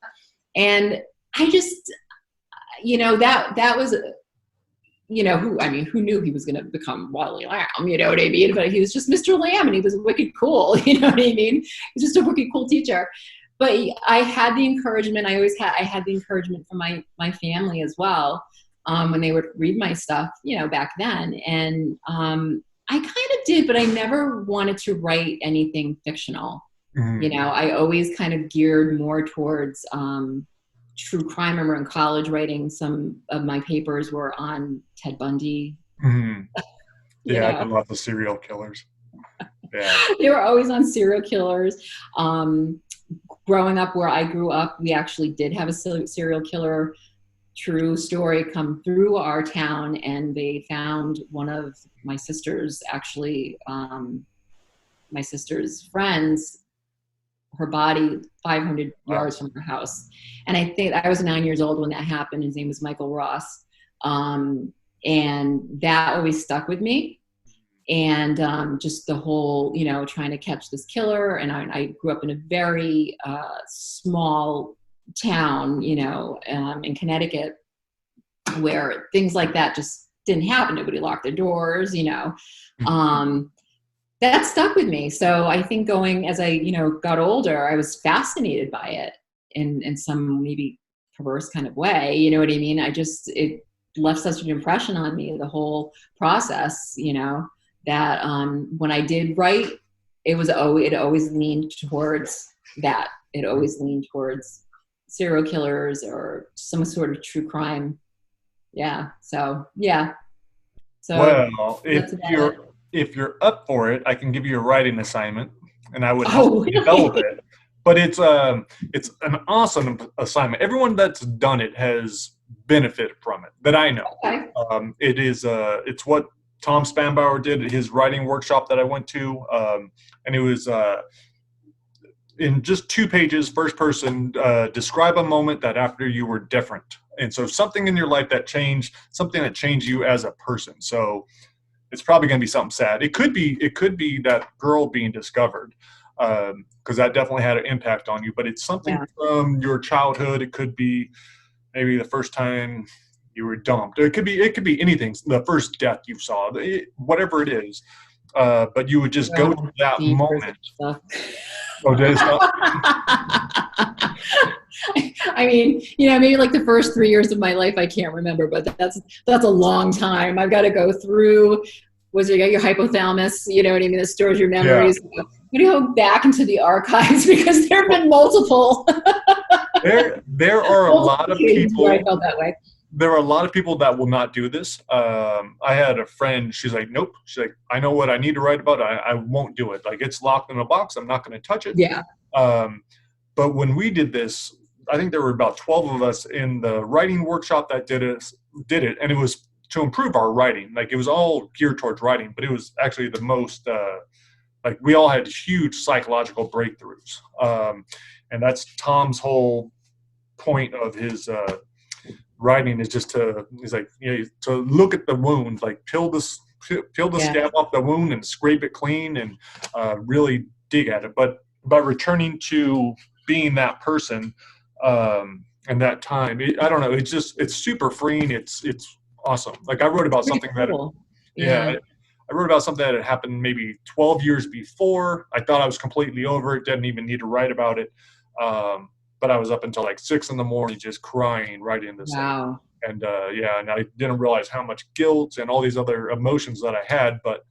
And I just, you know, that was, you know, who knew he was going to become Wally Lamb, you know what I mean? But he was just Mr. Lamb, and he was wicked cool, you know what I mean? He's just a wicked cool teacher. But I had the encouragement. I had the encouragement from my family as well, when they would read my stuff, you know, back then. And I kind of did, but I never wanted to write anything fictional. Mm-hmm. You know, I always kind of geared more towards true crime. I remember in college writing, some of my papers were on Ted Bundy. Mm-hmm. Yeah, know? I love the serial killers. Yeah. They were always on serial killers. Growing up where I grew up, we actually did have a serial killer true story come through our town, and they found one of my sister's, actually, my sister's friends, her body 500 yards from her house. And I think I was 9 years old when that happened. His name was Michael Ross. And that always stuck with me. And just the whole, you know, trying to catch this killer. And I grew up in a very small town, you know, in Connecticut, where things like that just didn't happen. Nobody locked their doors, you know. That stuck with me. So I think going, as I, you know, got older, I was fascinated by it in some maybe perverse kind of way, you know what I mean? It left such an impression on me, the whole process, you know, that when I did write, it always leaned towards that. It always leaned towards serial killers or some sort of true crime. Yeah. So, yeah. So, well, if you're up for it, I can give you a writing assignment, and I would help develop it. But it's an awesome assignment. Everyone that's done it has benefited from it, that I know. Okay. It's what Tom Spanbauer did at his writing workshop that I went to, and it was in just 2 pages, first person, describe a moment that after you were different. And so something in your life that changed, something that changed you as a person. So it's probably going to be something sad. It could be that girl being discovered, because that definitely had an impact on you. But it's something from your childhood. It could be maybe the first time you were dumped. It could be anything. The first death you saw, whatever it is. But you would just go to that moment. Oh, did it stop? I mean, you know, maybe like the first 3 years of my life, I can't remember, but that's a long time. I've got to go through. Was it your hypothalamus? You know what I mean? That stores your memories. Yeah. I'm going to go back into the archives because there have been multiple. There are a lot of people. I felt that way. There are a lot of people that will not do this. I had a friend, she's like, nope. She's like, I know what I need to write about. I won't do it. Like, it's locked in a box. I'm not going to touch it. Yeah. But when we did this, I think there were about 12 of us in the writing workshop that did it. And it was to improve our writing. Like, it was all geared towards writing, but it was actually the most, like, we all had huge psychological breakthroughs. And that's Tom's whole point of his writing is just to look at the wound, like peel the scab off the wound and scrape it clean and really dig at it. But by returning to being that person and that time, I don't know, it's super freeing. It's awesome. Like I wrote about something cool. I wrote about something that had happened maybe 12 years before. I thought I was completely over it, didn't even need to write about it. But I was up until like 6 a.m. just crying, writing this thing. And and I didn't realize how much guilt and all these other emotions that I had. But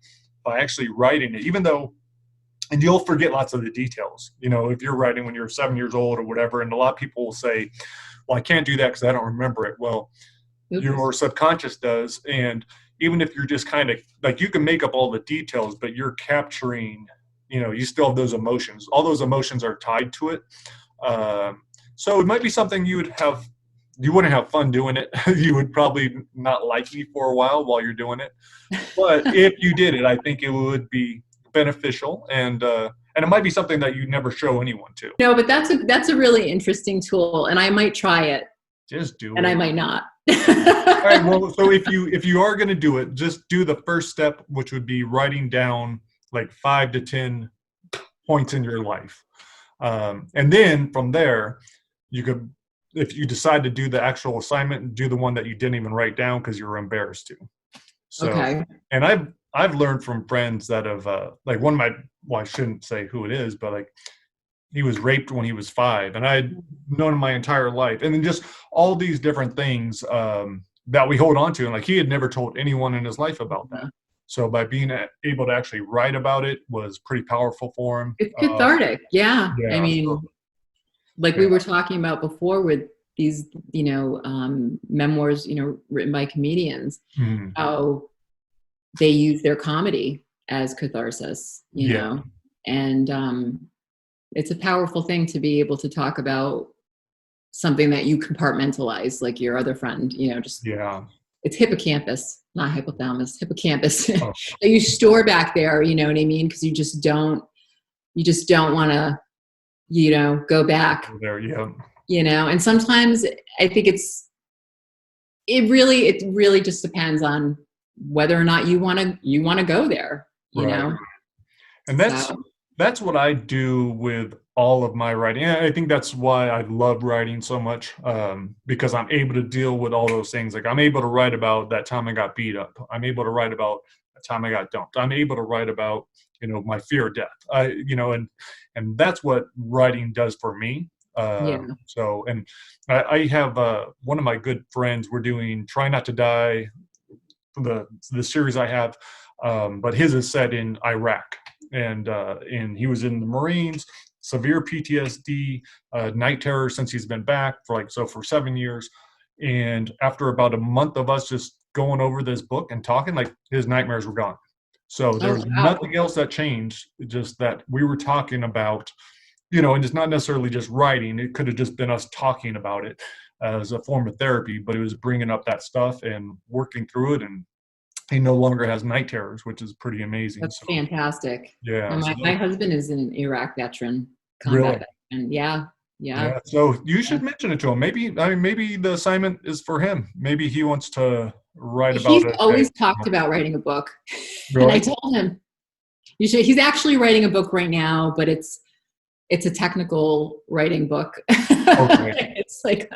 by actually writing it, even though, and you'll forget lots of the details, you know, if you're writing when you're 7 years old or whatever, and a lot of people will say, well, I can't do that because I don't remember it. Well, your subconscious does. And even if you're just kind of like, you can make up all the details, but you're capturing, you know, you still have those emotions. All those emotions are tied to it. So it might be something you wouldn't have fun doing it. You would probably not like me for a while you're doing it. But if you did it, I think it would be beneficial, and it might be something that you never show anyone to. No, but that's a really interesting tool, and I might try it. Just do it. And I might not. All right. Well, so if you are going to do it, just do the first step, which would be writing down like 5 to 10 points in your life. And then from there, you could, if you decide to do the actual assignment, do the one that you didn't even write down because you were embarrassed to. So, okay. And I've learned from friends that have, like one of my, well, I shouldn't say who it is, but like he was raped when he was 5, and I had known him my entire life. And then just all these different things that we hold on to. And like he had never told anyone in his life about that. So by being able to actually write about it was pretty powerful for him. It's cathartic. I mean, like we were talking about before with these, you know, memoirs, you know, written by comedians, how they use their comedy as catharsis, you know, and it's a powerful thing to be able to talk about something that you compartmentalize, like your other friend, you know, just it's hippocampus, not hypothalamus, hippocampus that you store back there, you know what I mean? Because you just don't want to, you know, go back there, you know. And sometimes I think it really just depends on whether or not you want to go there, you know. And that's what I do with all of my writing. And I think that's why I love writing so much, because I'm able to deal with all those things. Like I'm able to write about that time I got beat up. I'm able to write about the time I got dumped. I'm able to write about, you know, my fear of death. You know, and that's what writing does for me. So, and I have one of my good friends. We're doing Try Not to Die, the series I have, but his is set in Iraq. And he was in the Marines, severe PTSD, night terror since he's been back for 7 years. And after about a month of us just going over this book and talking, like his nightmares were gone. So there's nothing else that changed, just that we were talking about, you know, and it's not necessarily just writing. It could have just been us talking about it as a form of therapy, but it was bringing up that stuff and working through it. And he no longer has night terrors, which is pretty amazing. That's fantastic. Yeah. And my husband is an Iraq veteran, combat veteran. Yeah. So you should mention it to him. Maybe the assignment is for him.Maybe he wants to write about it. He's always talked about writing a book. Really? And I told him, you should. He's actually writing a book right now, but it's a technical writing book. Okay. It's like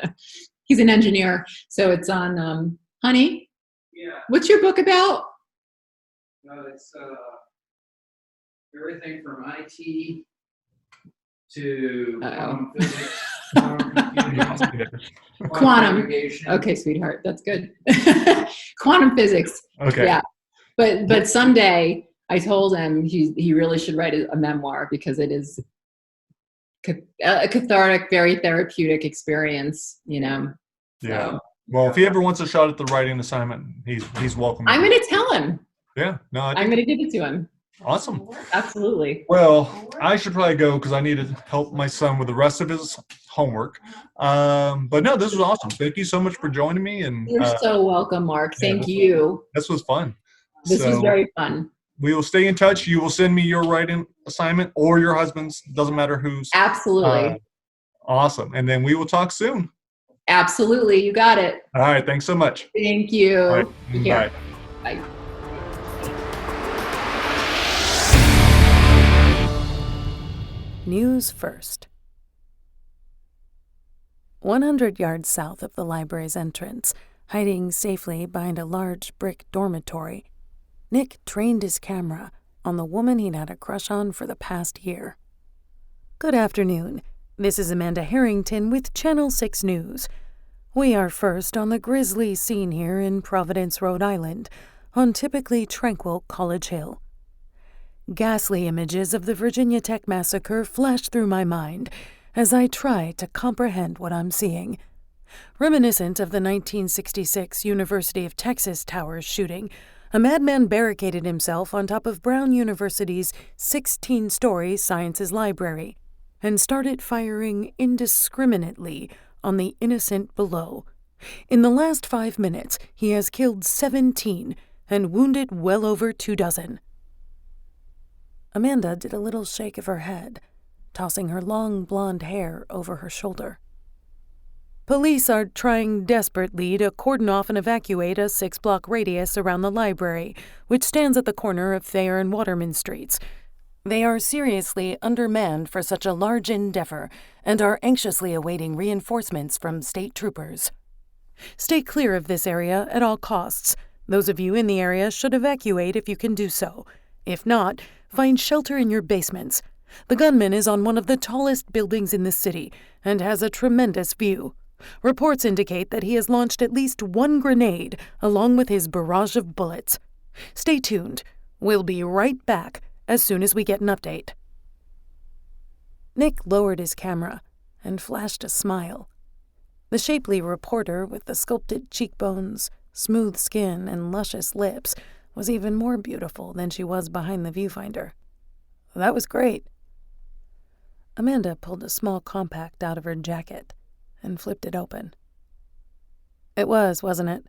he's an engineer, so it's on honey. Yeah. What's your book about? It's everything from IT to quantum physics, quantum navigation. Okay, sweetheart, that's good. Quantum physics. Okay. Yeah, but someday I told him he really should write a memoir, because it is a cathartic, very therapeutic experience, you know. Yeah. So. Well, if he ever wants a shot at the writing assignment, he's welcome. I'm going to tell him. Yeah. No, I'm going to give it to him. Awesome. Absolutely. Well, I should probably go because I need to help my son with the rest of his homework. But no, this was awesome. Thank you so much for joining me. And you're so welcome, Mark. Thank you. This was fun. This was very fun. We will stay in touch. You will send me your writing assignment or your husband's. Doesn't matter whose. Absolutely. Awesome. And then we will talk soon. Absolutely. You got it. All right. Thanks so much. Thank you. All right. Take care. Bye. Bye. News first. 100 yards south of the library's entrance, hiding safely behind a large brick dormitory, Nick trained his camera on the woman he'd had a crush on for the past year. Good afternoon. This is Amanda Harrington with Channel 6 News. We are first on the grisly scene here in Providence, Rhode Island, on typically tranquil College Hill. Ghastly images of the Virginia Tech massacre flash through my mind as I try to comprehend what I'm seeing. Reminiscent of the 1966 University of Texas Towers shooting, a madman barricaded himself on top of Brown University's 16-story sciences library and started firing indiscriminately on the innocent below. In the last 5 minutes, he has killed 17 and wounded well over 24. Amanda did a little shake of her head, tossing her long blonde hair over her shoulder. Police are trying desperately to cordon off and evacuate a 6-block radius around the library, which stands at the corner of Thayer and Waterman Streets. They are seriously undermanned for such a large endeavor and are anxiously awaiting reinforcements from state troopers. Stay clear of this area at all costs. Those of you in the area should evacuate if you can do so. If not, find shelter in your basements. The gunman is on one of the tallest buildings in the city and has a tremendous view. Reports indicate that he has launched at least one grenade along with his barrage of bullets. Stay tuned. We'll be right back as soon as we get an update. Nick lowered his camera and flashed a smile. The shapely reporter with the sculpted cheekbones, smooth skin, and luscious lips was even more beautiful than she was behind the viewfinder. That was great. Amanda pulled a small compact out of her jacket and flipped it open. It was, wasn't it?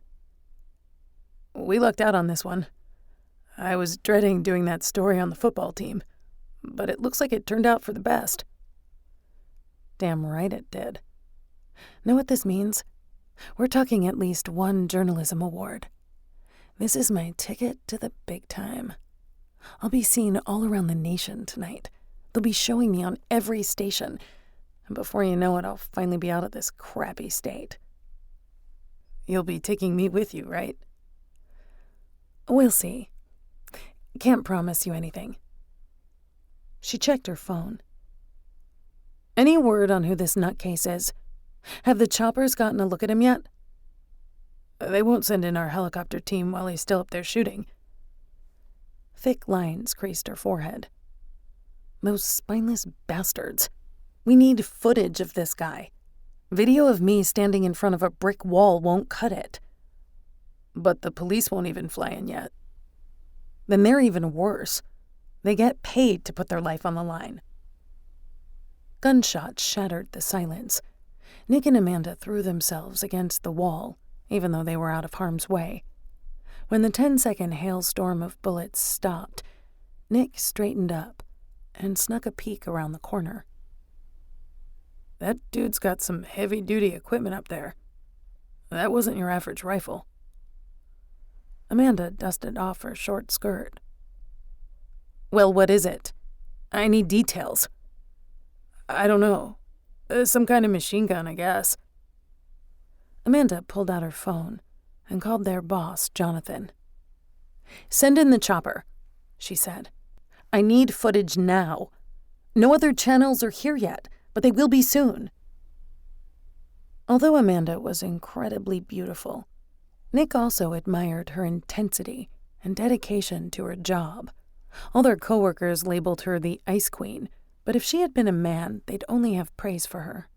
We lucked out on this one. I was dreading doing that story on the football team, but it looks like it turned out for the best. Damn right it did. Know what this means? We're talking at least one journalism award. This is my ticket to the big time. I'll be seen all around the nation tonight. They'll be showing me on every station. And before you know it, I'll finally be out of this crappy state. You'll be taking me with you, right? We'll see. Can't promise you anything. She checked her phone. Any word on who this nutcase is? Have the choppers gotten a look at him yet? They won't send in our helicopter team while he's still up there shooting. Thick lines creased her forehead. Those spineless bastards. We need footage of this guy. Video of me standing in front of a brick wall won't cut it. But the police won't even fly in yet. Then they're even worse. They get paid to put their life on the line. Gunshots shattered the silence. Nick and Amanda threw themselves against the wall, even though they were out of harm's way. When the 10-second hailstorm of bullets stopped, Nick straightened up and snuck a peek around the corner. That dude's got some heavy-duty equipment up there. That wasn't your average rifle. Amanda dusted off her short skirt. Well, what is it? I need details. I don't know. Some kind of machine gun, I guess. Amanda pulled out her phone and called their boss, Jonathan. Send in the chopper, she said. I need footage now. No other channels are here yet, but they will be soon. Although Amanda was incredibly beautiful, Nick also admired her intensity and dedication to her job. All their coworkers labeled her the Ice Queen, but if she had been a man, they'd only have praise for her.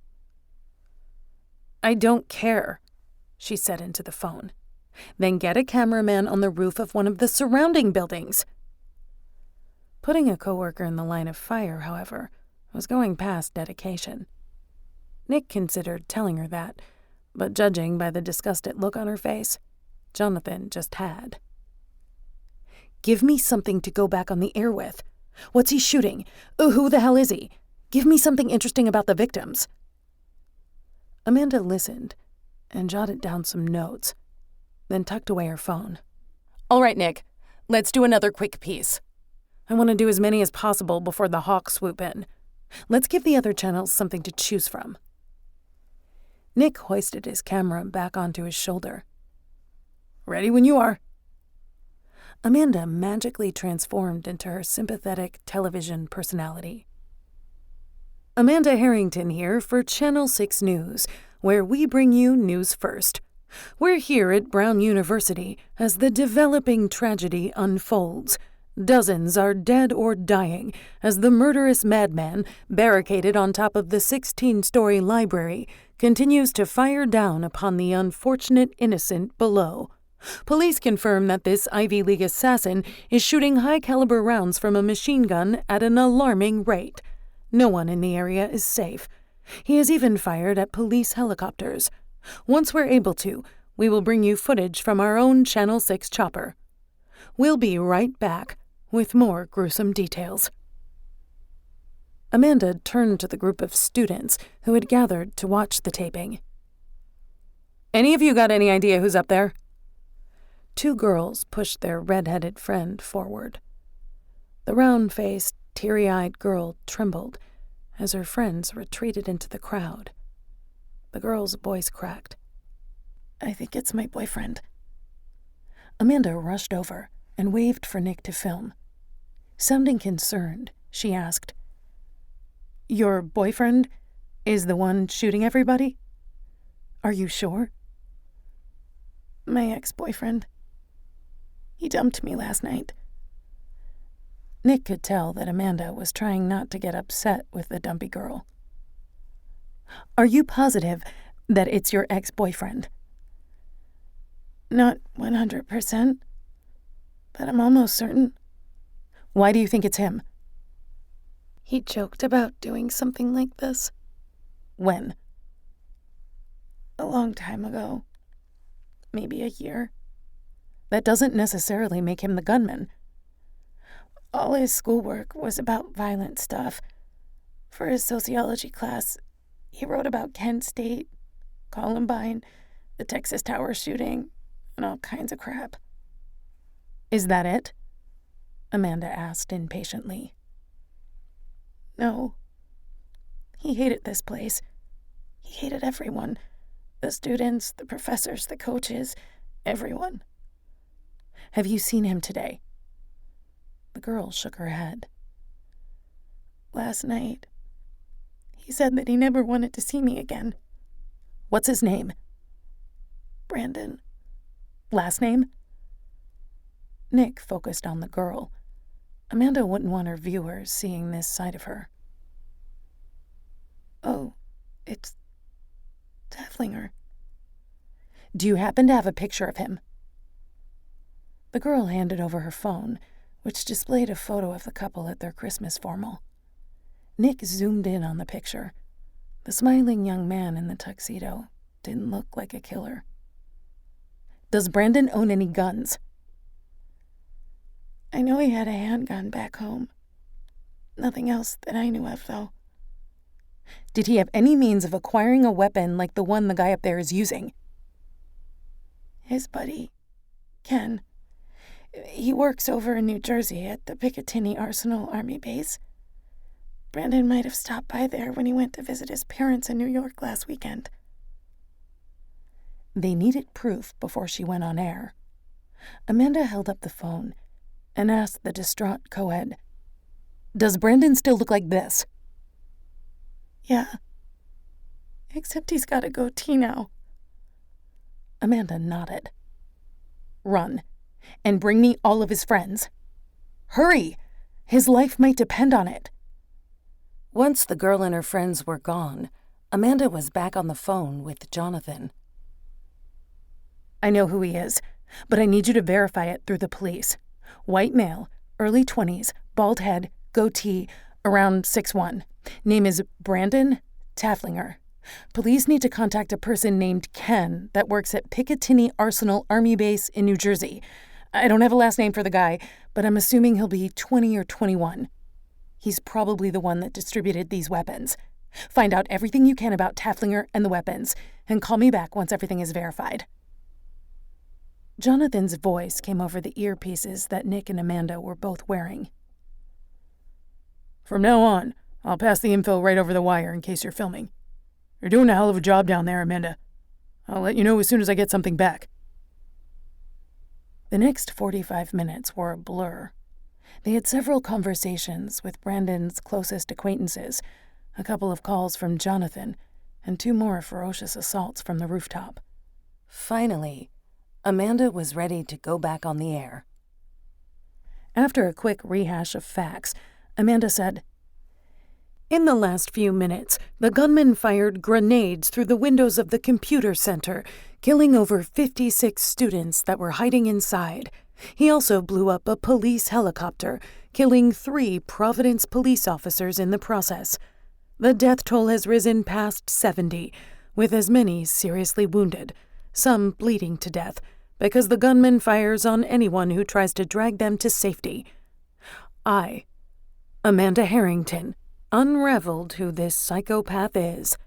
I don't care, she said into the phone. Then get a cameraman on the roof of one of the surrounding buildings. Putting a coworker in the line of fire, however, was going past dedication. Nick considered telling her that, but judging by the disgusted look on her face, Jonathan just had. Give me something to go back on the air with. What's he shooting? Who the hell is he? Give me something interesting about the victims. Amanda listened and jotted down some notes, then tucked away her phone. All right, Nick, let's do another quick piece. I want to do as many as possible before the Hawks swoop in. Let's give the other channels something to choose from. Nick hoisted his camera back onto his shoulder. Ready when you are. Amanda magically transformed into her sympathetic television personality. Amanda Harrington here for Channel 6 News, where we bring you news first. We're here at Brown University as the developing tragedy unfolds. Dozens are dead or dying as the murderous madman, barricaded on top of the 16-story library, continues to fire down upon the unfortunate innocent below. Police confirm that this Ivy League assassin is shooting high-caliber rounds from a machine gun at an alarming rate. No one in the area is safe. He has even fired at police helicopters. Once we're able to, we will bring you footage from our own Channel 6 chopper. We'll be right back with more gruesome details. Amanda turned to the group of students who had gathered to watch the taping. Any of you got any idea who's up there? Two girls pushed their red-headed friend forward. The round-faced, teary-eyed girl trembled as her friends retreated into the crowd. The girl's voice cracked. I think it's my boyfriend. Amanda rushed over and waved for Nick to film. Sounding concerned, she asked, Your boyfriend is the one shooting everybody? Are you sure? My ex-boyfriend. He dumped me last night. Nick could tell that Amanda was trying not to get upset with the dumpy girl. Are you positive that it's your ex-boyfriend? Not 100%, but I'm almost certain. Why do you think it's him? He joked about doing something like this. When? A long time ago. Maybe a year. That doesn't necessarily make him the gunman. All his schoolwork was about violent stuff. For his sociology class, he wrote about Kent State, Columbine, the Texas Tower shooting, and all kinds of crap. Is that it? Amanda asked impatiently. No. He hated this place. He hated everyone. The students, the professors, the coaches, everyone. Have you seen him today? The girl shook her head. Last night, he said that he never wanted to see me again. What's his name? Brandon. Last name? Nick focused on the girl. Amanda wouldn't want her viewers seeing this side of her. Oh, it's Taflinger. Do you happen to have a picture of him? The girl handed over her phone, which displayed a photo of the couple at their Christmas formal. Nick zoomed in on the picture. The smiling young man in the tuxedo didn't look like a killer. Does Brandon own any guns? I know he had a handgun back home. Nothing else that I knew of, though. Did he have any means of acquiring a weapon like the one the guy up there is using? His buddy, Ken. He works over in New Jersey at the Picatinny Arsenal Army Base. Brandon might have stopped by there when he went to visit his parents in New York last weekend. They needed proof before she went on air. Amanda held up the phone and asked the distraught co-ed, Does Brandon still look like this? Yeah. Except he's got a goatee now. Amanda nodded. Run, and bring me all of his friends. Hurry! His life might depend on it. Once the girl and her friends were gone, Amanda was back on the phone with Jonathan. I know who he is, but I need you to verify it through the police. White male, early 20s, bald head, goatee, around 6'1". Name is Brandon Taflinger. Police need to contact a person named Ken that works at Picatinny Arsenal Army Base in New Jersey. I don't have a last name for the guy, but I'm assuming he'll be 20 or 21. He's probably the one that distributed these weapons. Find out everything you can about Tafflinger and the weapons, and call me back once everything is verified." Jonathan's voice came over the earpieces that Nick and Amanda were both wearing. "From now on, I'll pass the info right over the wire in case you're filming. You're doing a hell of a job down there, Amanda. I'll let you know as soon as I get something back." The next 45 minutes were a blur. They had several conversations with Brandon's closest acquaintances, a couple of calls from Jonathan, and 2 more ferocious assaults from the rooftop. Finally, Amanda was ready to go back on the air. After a quick rehash of facts, Amanda said, "In the last few minutes, the gunman fired grenades through the windows of the computer center, killing over 56 students that were hiding inside. He also blew up a police helicopter, killing 3 Providence police officers in the process. The death toll has risen past 70, with as many seriously wounded, some bleeding to death, because the gunman fires on anyone who tries to drag them to safety. I, Amanda Harrington, unraveled who this psychopath is.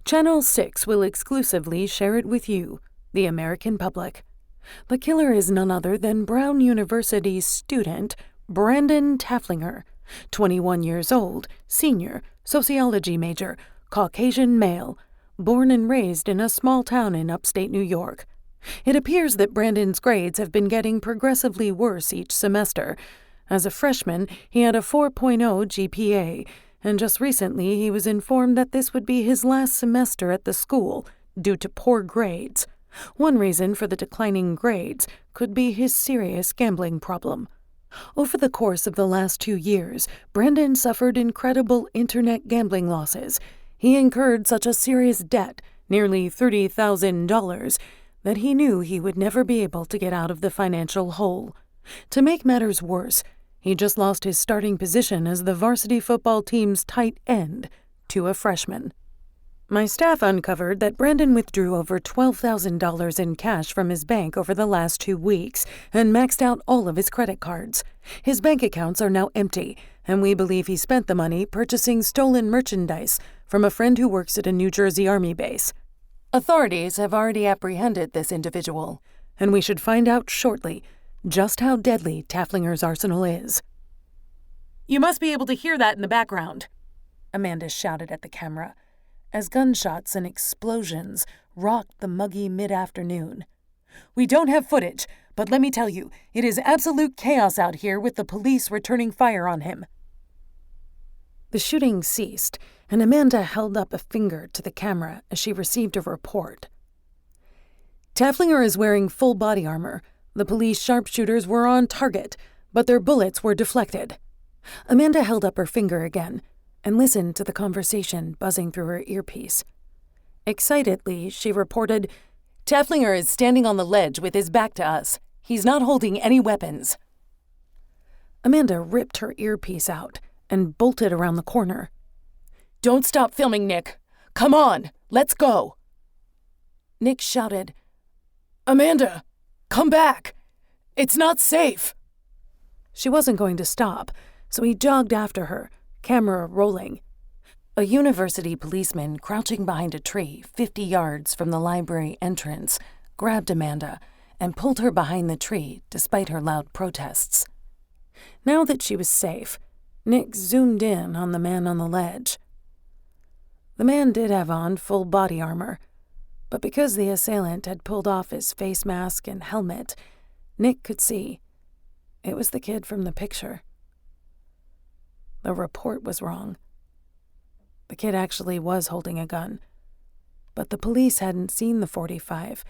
Channel 6 will exclusively share it with you, the American public. The killer is none other than Brown University's student, Brandon Tafflinger, 21 years old, senior, sociology major, Caucasian male, born and raised in a small town in upstate New York. It appears that Brandon's grades have been getting progressively worse each semester. As a freshman, he had a 4.0 GPA, and just recently he was informed that this would be his last semester at the school due to poor grades. One reason for the declining grades could be his serious gambling problem. Over the course of the last 2 years, Brandon suffered incredible internet gambling losses. He incurred such a serious debt, nearly $30,000, that he knew he would never be able to get out of the financial hole. To make matters worse, he just lost his starting position as the varsity football team's tight end to a freshman. My staff uncovered that Brandon withdrew over $12,000 in cash from his bank over the last 2 weeks and maxed out all of his credit cards. His bank accounts are now empty, and we believe he spent the money purchasing stolen merchandise from a friend who works at a New Jersey Army base. Authorities have already apprehended this individual, and we should find out shortly just how deadly Tafflinger's arsenal is." "You must be able to hear that in the background," Amanda shouted at the camera, as gunshots and explosions rocked the muggy mid-afternoon. "We don't have footage, but let me tell you, it is absolute chaos out here with the police returning fire on him." The shooting ceased, and Amanda held up a finger to the camera as she received a report. "Tafflinger is wearing full body armor. The police sharpshooters were on target, but their bullets were deflected." Amanda held up her finger again and listened to the conversation buzzing through her earpiece. Excitedly, she reported, "Tafflinger is standing on the ledge with his back to us. He's not holding any weapons." Amanda ripped her earpiece out and bolted around the corner. "Don't stop filming, Nick. Come on, let's go." Nick shouted, "Amanda, come back. It's not safe." She wasn't going to stop, so he jogged after her, camera rolling. A university policeman crouching behind a tree 50 yards from the library entrance grabbed Amanda and pulled her behind the tree despite her loud protests. Now that she was safe, Nick zoomed in on the man on the ledge. The man did have on full body armor, but because the assailant had pulled off his face mask and helmet, Nick could see it was the kid from the picture. The report was wrong. The kid actually was holding a gun, but the police hadn't seen the .45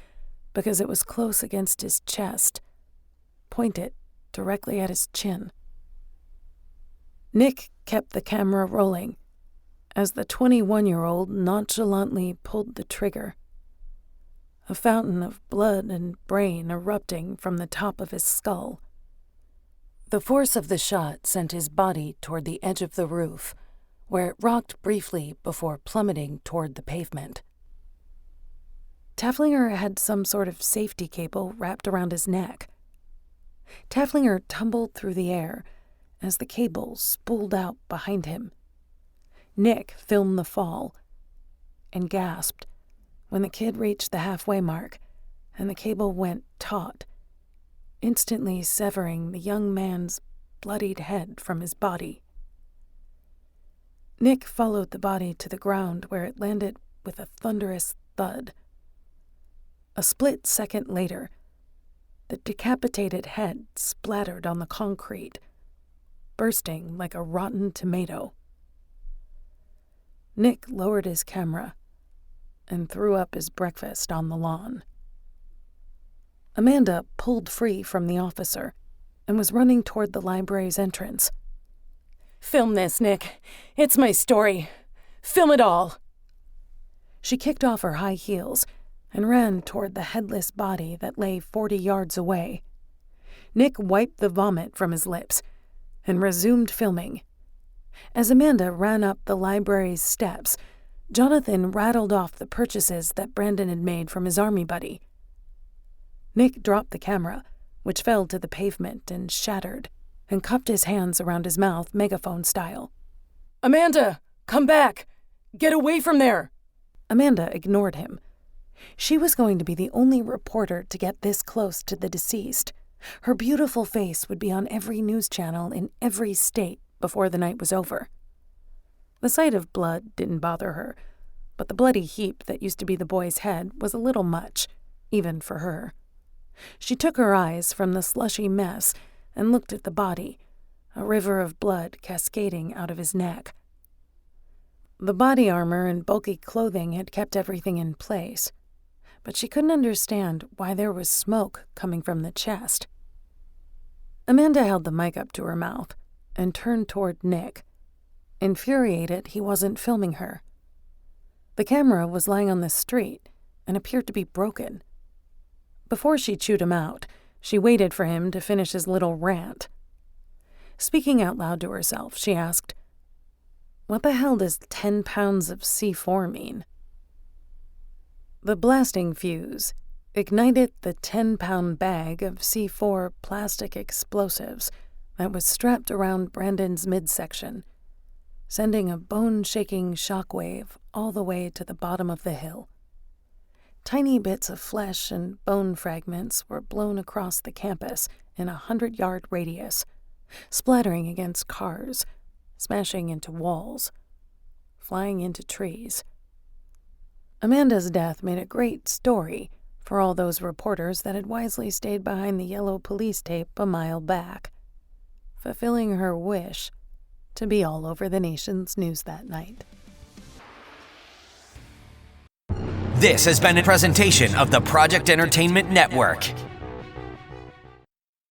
because it was close against his chest, pointed directly at his chin. Nick kept the camera rolling as the 21-year-old nonchalantly pulled the trigger. A fountain of blood and brain erupting from the top of his skull. The force of the shot sent his body toward the edge of the roof, where it rocked briefly before plummeting toward the pavement. Tafflinger had some sort of safety cable wrapped around his neck. Tafflinger tumbled through the air as the cable spooled out behind him. Nick filmed the fall and gasped when the kid reached the halfway mark and the cable went taut, instantly severing the young man's bloodied head from his body. Nick followed the body to the ground where it landed with a thunderous thud. A split second later, the decapitated head splattered on the concrete, bursting like a rotten tomato. Nick lowered his camera and threw up his breakfast on the lawn. Amanda pulled free from the officer and was running toward the library's entrance. "Film this, Nick. It's my story. Film it all." She kicked off her high heels and ran toward the headless body that lay 40 yards away. Nick wiped the vomit from his lips and resumed filming. As Amanda ran up the library's steps, Jonathan rattled off the purchases that Brandon had made from his army buddy. Nick dropped the camera, which fell to the pavement and shattered, and cupped his hands around his mouth, megaphone style. "Amanda, come back! Get away from there!" Amanda ignored him. She was going to be the only reporter to get this close to the deceased. Her beautiful face would be on every news channel in every state before the night was over. The sight of blood didn't bother her, but the bloody heap that used to be the boy's head was a little much, even for her. She took her eyes from the slushy mess and looked at the body, a river of blood cascading out of his neck. The body armor and bulky clothing had kept everything in place, but she couldn't understand why there was smoke coming from the chest. Amanda held the mic up to her mouth and turned toward Nick, infuriated he wasn't filming her. The camera was lying on the street and appeared to be broken. Before she chewed him out, she waited for him to finish his little rant. Speaking out loud to herself, she asked, "What the hell does 10 pounds of C4 mean?" The blasting fuse ignited the 10-pound bag of C4 plastic explosives that was strapped around Brandon's midsection, sending a bone-shaking shockwave all the way to the bottom of the hill. Tiny bits of flesh and bone fragments were blown across the campus in a 100-yard radius, splattering against cars, smashing into walls, flying into trees. Amanda's death made a great story for all those reporters that had wisely stayed behind the yellow police tape a mile back, fulfilling her wish to be all over the nation's news that night. This has been a presentation of the Project Entertainment Network.